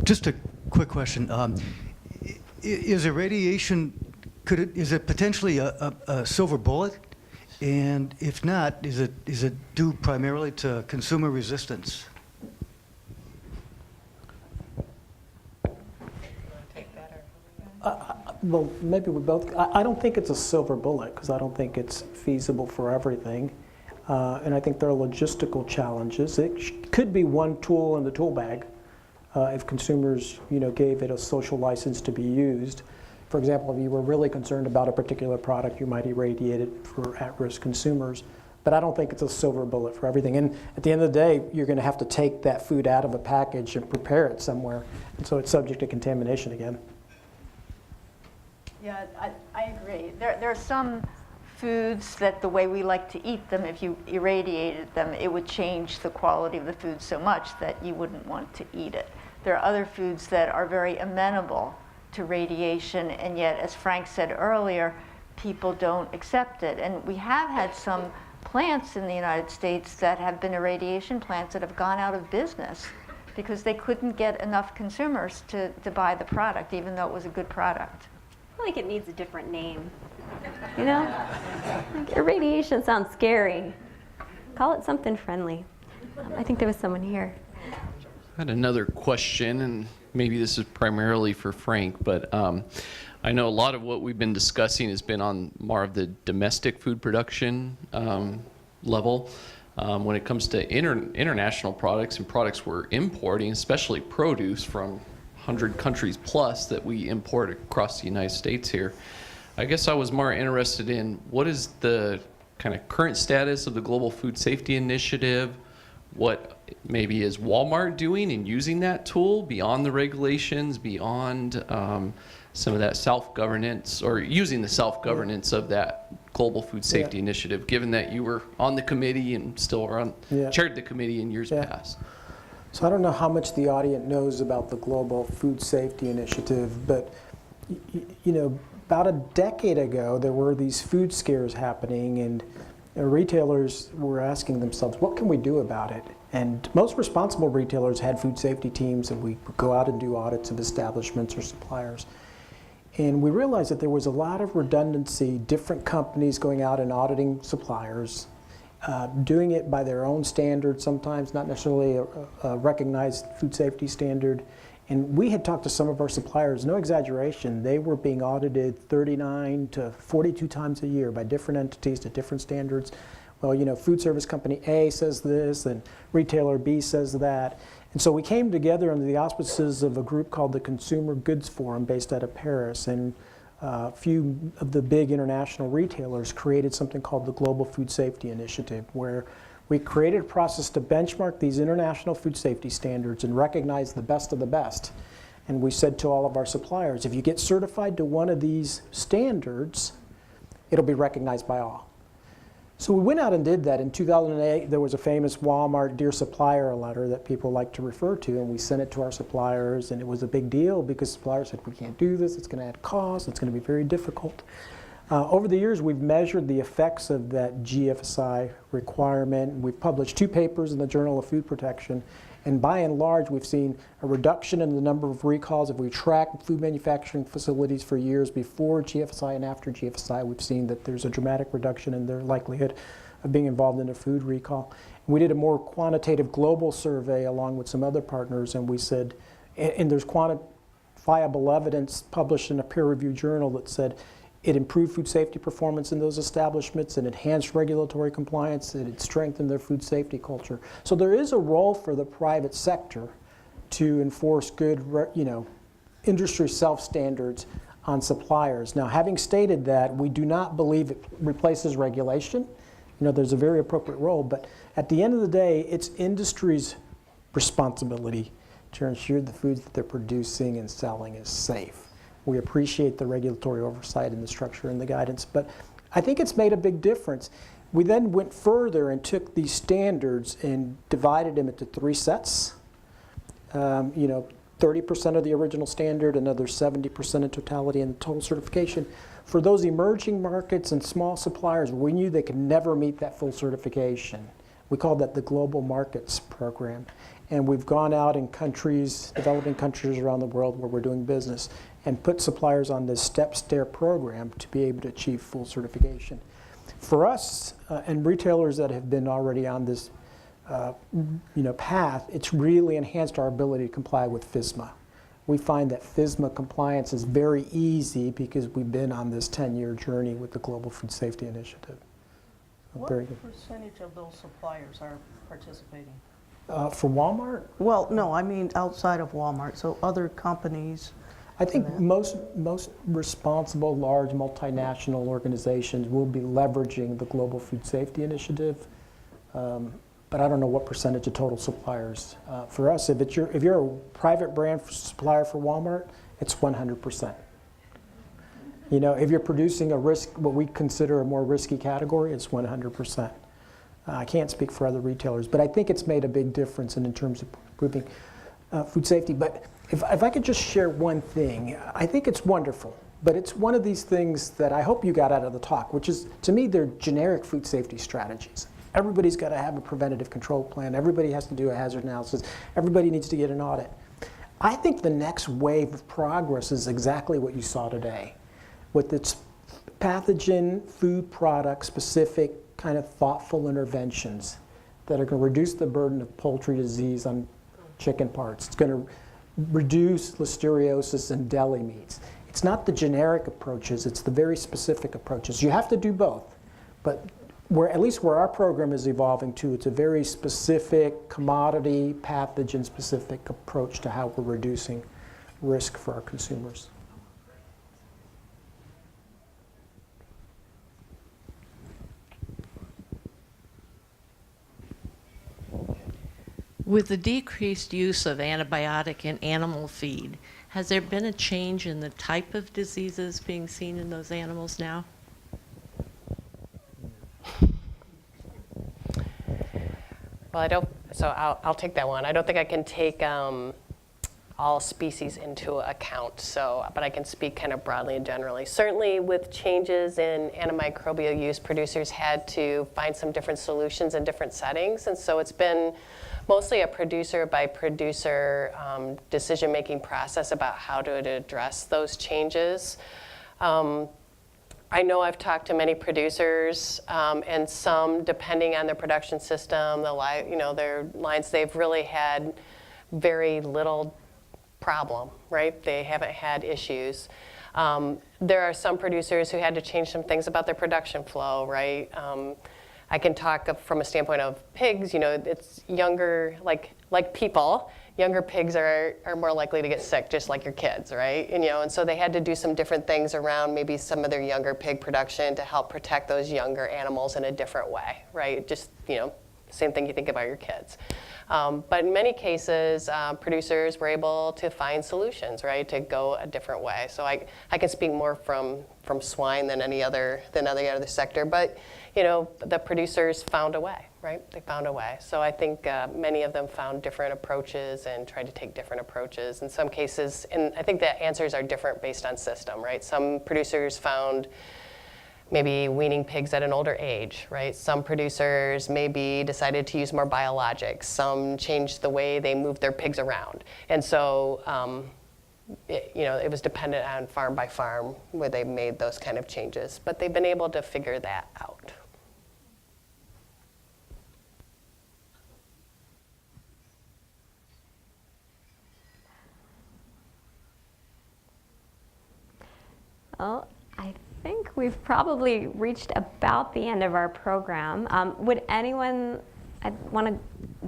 Just a quick question. Is irradiation, is it potentially a silver bullet? And if not, is it due primarily to consumer resistance? Well, maybe we both. I don't think it's a silver bullet, because I don't think it's feasible for everything. And I think there are logistical challenges. It could be one tool in the tool bag if consumers, gave it a social license to be used. For example, if you were really concerned about a particular product, you might irradiate it for at-risk consumers. But I don't think it's a silver bullet for everything. And at the end of the day, you're going to have to take that food out of a package and prepare it somewhere. And so it's subject to contamination again. Yeah, I agree. There are some foods that the way we like to eat them, if you irradiated them, it would change the quality of the food so much that you wouldn't want to eat it. There are other foods that are very amenable to radiation, and yet, as Frank said earlier, people don't accept it. And we have had some plants in the United States that have been irradiation plants that have gone out of business because they couldn't get enough consumers to buy the product, even though it was a good product. I feel like it needs a different name. Like irradiation sounds scary. Call it something friendly. I think there was someone here. I had another question, and maybe this is primarily for Frank, but I know a lot of what we've been discussing has been on more of the domestic food production level. When it comes to international products and products we're importing, especially produce from 100 countries plus that we import across the United States here, I guess I was more interested in what is the kind of current status of the Global Food Safety Initiative? What maybe is Walmart doing in using that tool beyond the regulations, beyond some of that self-governance, or using the self-governance of that Global Food Safety Initiative, given that you were on the committee and still are chaired the committee in years past? So I don't know how much the audience knows about the Global Food Safety Initiative, but about a decade ago, there were these food scares happening, and retailers were asking themselves, what can we do about it? And most responsible retailers had food safety teams, and we would go out and do audits of establishments or suppliers. And we realized that there was a lot of redundancy, different companies going out and auditing suppliers, doing it by their own standards sometimes, not necessarily a recognized food safety standard. And we had talked to some of our suppliers, no exaggeration, they were being audited 39 to 42 times a year by different entities to different standards. Well, you know, food service company A says this and retailer B says that. And so we came together under the auspices of a group called the Consumer Goods Forum based out of Paris. And a few of the big international retailers created something called the Global Food Safety Initiative, where we created a process to benchmark these international food safety standards and recognize the best of the best. And we said to all of our suppliers, if you get certified to one of these standards, it'll be recognized by all. So we went out and did that. In 2008, there was a famous Walmart Dear Supplier letter that people like to refer to, and we sent it to our suppliers, and it was a big deal because suppliers said, we can't do this, it's going to add cost, it's going to be very difficult. Over the years, we've measured the effects of that GFSI requirement. We've published 2 papers in the Journal of Food Protection, and by and large, we've seen a reduction in the number of recalls. If we track food manufacturing facilities for years before GFSI and after GFSI, we've seen that there's a dramatic reduction in their likelihood of being involved in a food recall. We did a more quantitative global survey along with some other partners, and we said, and there's quantifiable evidence published in a peer-reviewed journal that said it improved food safety performance in those establishments, it enhanced regulatory compliance, it strengthened their food safety culture. So there is a role for the private sector to enforce good, industry self-standards on suppliers. Now, having stated that, we do not believe it replaces regulation. You know, there's a very appropriate role, but at the end of the day, it's industry's responsibility to ensure the foods that they're producing and selling is safe. We appreciate the regulatory oversight and the structure and the guidance, but I think it's made a big difference. We then went further and took these standards and divided them into 3 sets. 30% of the original standard, another 70% in totality and total certification. For those emerging markets and small suppliers, we knew they could never meet that full certification. We called that the Global Markets Program. And we've gone out in countries, developing countries around the world where we're doing business, and put suppliers on this step-stair program to be able to achieve full certification. For us and retailers that have been already on this path, it's really enhanced our ability to comply with FSMA. We find that FSMA compliance is very easy because we've been on this 10-year journey with the Global Food Safety Initiative. What Very good. percentage of those suppliers are participating? For Walmart? Well, no, I mean outside of Walmart, so other companies. I think most responsible large multinational organizations will be leveraging the Global Food Safety Initiative, but I don't know what percentage of total suppliers. For us, if you're a private brand supplier for Walmart, it's 100%. You know, if you're producing what we consider a more risky category, it's 100%. I can't speak for other retailers, but I think it's made a big difference in terms of improving food safety. But if I could just share one thing, I think it's wonderful, but it's one of these things that I hope you got out of the talk, which is, to me, they're generic food safety strategies. Everybody's got to have a preventative control plan. Everybody has to do a hazard analysis. Everybody needs to get an audit. I think the next wave of progress is exactly what you saw today, with its pathogen, food product specific kind of thoughtful interventions that are going to reduce the burden of poultry disease on chicken parts. It's going to reduce listeriosis in deli meats. It's not the generic approaches, it's the very specific approaches. You have to do both, but at least where our program is evolving to, it's a very specific commodity, pathogen-specific approach to how we're reducing risk for our consumers. With the decreased use of antibiotic in animal feed, has there been a change in the type of diseases being seen in those animals now? Well, I'll take that one. I don't think I can take all species into account, but I can speak kind of broadly and generally. Certainly with changes in antimicrobial use, producers had to find some different solutions in different settings, and so it's been mostly a producer by producer decision-making process about how to address those changes. I know I've talked to many producers, and some, depending on their production system, their lines, they've really had very little problem, right? They haven't had issues. There are some producers who had to change some things about their production flow, right? I can talk from a standpoint of pigs, you know, it's younger, like people, younger pigs are more likely to get sick, just like your kids, right? And, you know, and so they had to do some different things around maybe some of their younger pig production to help protect those younger animals in a different way, right? Just, you know, same thing you think about your kids. But in many cases, producers were able to find solutions, right, to go a different way. So I can speak more from swine than any other sector, but you know, the producers found a way, right? They found a way. So I think many of them found different approaches and tried to take different approaches. In some cases, and I think the answers are different based on system, right? Some producers found maybe weaning pigs at an older age, right? Some producers maybe decided to use more biologics. Some changed the way they moved their pigs around. And so, you know, it was dependent on farm by farm where they made those kind of changes. But they've been able to figure that out. Well, I think we've probably reached about the end of our program. Would anyone want to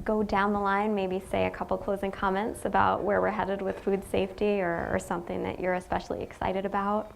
go down the line, maybe say a couple closing comments about where we're headed with food safety or something that you're especially excited about?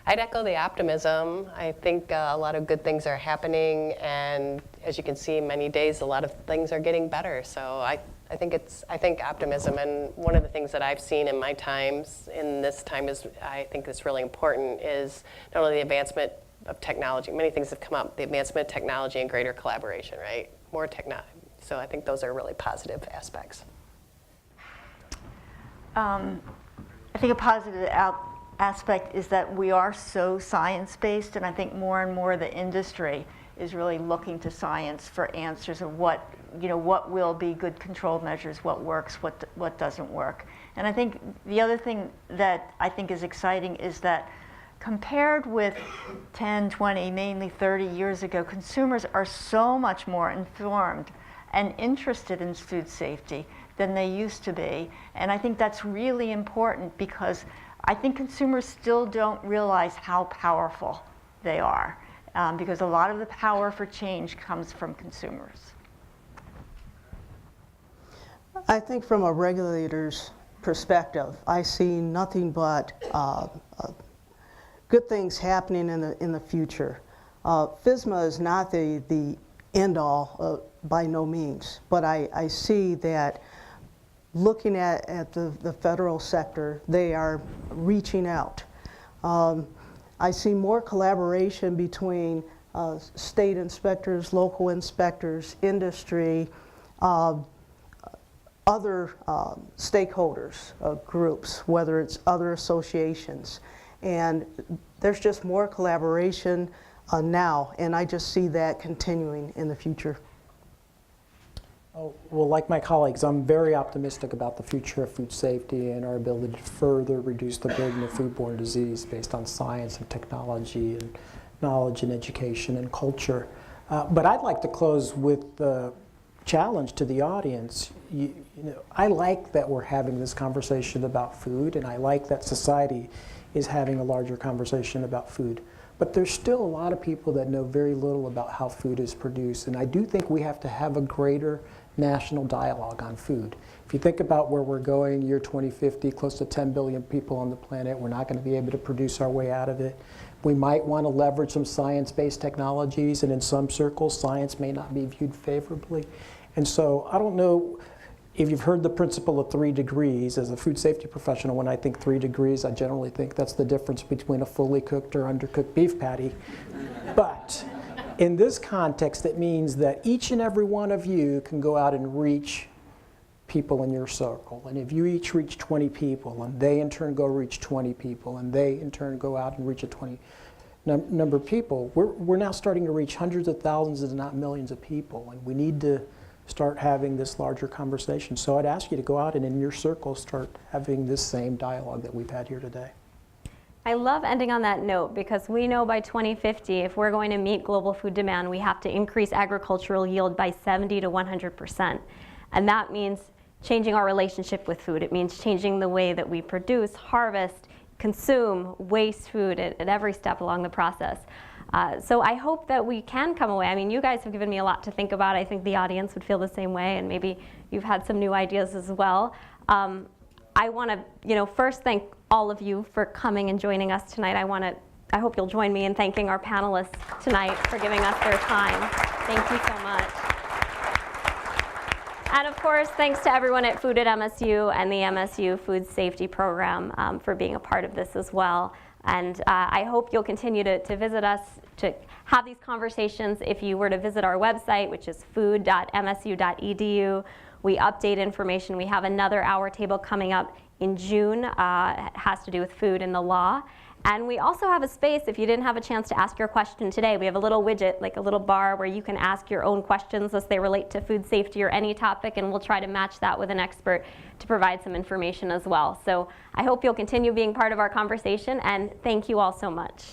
I'd echo the optimism. I think a lot of good things are happening, and as you can see, many days a lot of things are getting better. So I think optimism, and one of the things that I've seen in my times, in this time is, I think is really important, is not only the advancement of technology, many things have come up, the advancement of technology and greater collaboration, right? More technology. So I think those are really positive aspects. I think a positive aspect is that we are so science-based, and I think more and more the industry is really looking to science for answers of what will be good control measures, what works, what doesn't work. And I think the other thing that I think is exciting is that compared with 10, 20, mainly 30 years ago, consumers are so much more informed and interested in food safety than they used to be. And I think that's really important because I think consumers still don't realize how powerful they are, because a lot of the power for change comes from consumers. I think from a regulator's perspective, I see nothing but good things happening in the future. FSMA is not the end all by no means, but I see that looking at the federal sector, they are reaching out. I see more collaboration between state inspectors, local inspectors, industry, other stakeholders, groups, whether it's other associations. And there's just more collaboration now, and I just see that continuing in the future. Oh, well, like my colleagues, I'm very optimistic about the future of food safety and our ability to further reduce the burden of foodborne disease based on science and technology and knowledge and education and culture. But I'd like to close with the challenge to the audience. You know, I like that we're having this conversation about food, and I like that society is having a larger conversation about food. But there's still a lot of people that know very little about how food is produced, and I do think we have to have a greater national dialogue on food. If you think about where we're going, year 2050, close to 10 billion people on the planet, we're not going to be able to produce our way out of it. We might want to leverage some science-based technologies, and in some circles, science may not be viewed favorably. And so I don't know if you've heard the principle of 3 degrees. As a food safety professional, when I think 3 degrees, I generally think that's the difference between a fully cooked or undercooked beef patty. But in this context, it means that each and every one of you can go out and reach people in your circle. And if you each reach 20 people, and they in turn go reach 20 people, and they in turn go out and reach a 20 number of people, we're now starting to reach hundreds of thousands, if not millions of people. And we need to start having this larger conversation. So I'd ask you to go out and in your circle start having this same dialogue that we've had here today. I love ending on that note because we know by 2050, if we're going to meet global food demand, we have to increase agricultural yield by 70 to 100%. And that means changing our relationship with food. It means changing the way that we produce, harvest, consume, waste food at every step along the process. So I hope that we can come away. I mean, you guys have given me a lot to think about. I think the audience would feel the same way, and maybe you've had some new ideas as well. I want to, first thank all of you for coming and joining us tonight. I hope you'll join me in thanking our panelists tonight for giving us their time. Thank you so much. And of course, thanks to everyone at Food at MSU and the MSU Food Safety Program for being a part of this as well. And I hope you'll continue to visit us, to have these conversations. If you were to visit our website, which is food.msu.edu, we update information. We have another hour table coming up in June. It has to do with food and the law. And we also have a space, if you didn't have a chance to ask your question today, we have a little widget, like a little bar where you can ask your own questions as they relate to food safety or any topic, and we'll try to match that with an expert to provide some information as well. So I hope you'll continue being part of our conversation, and thank you all so much.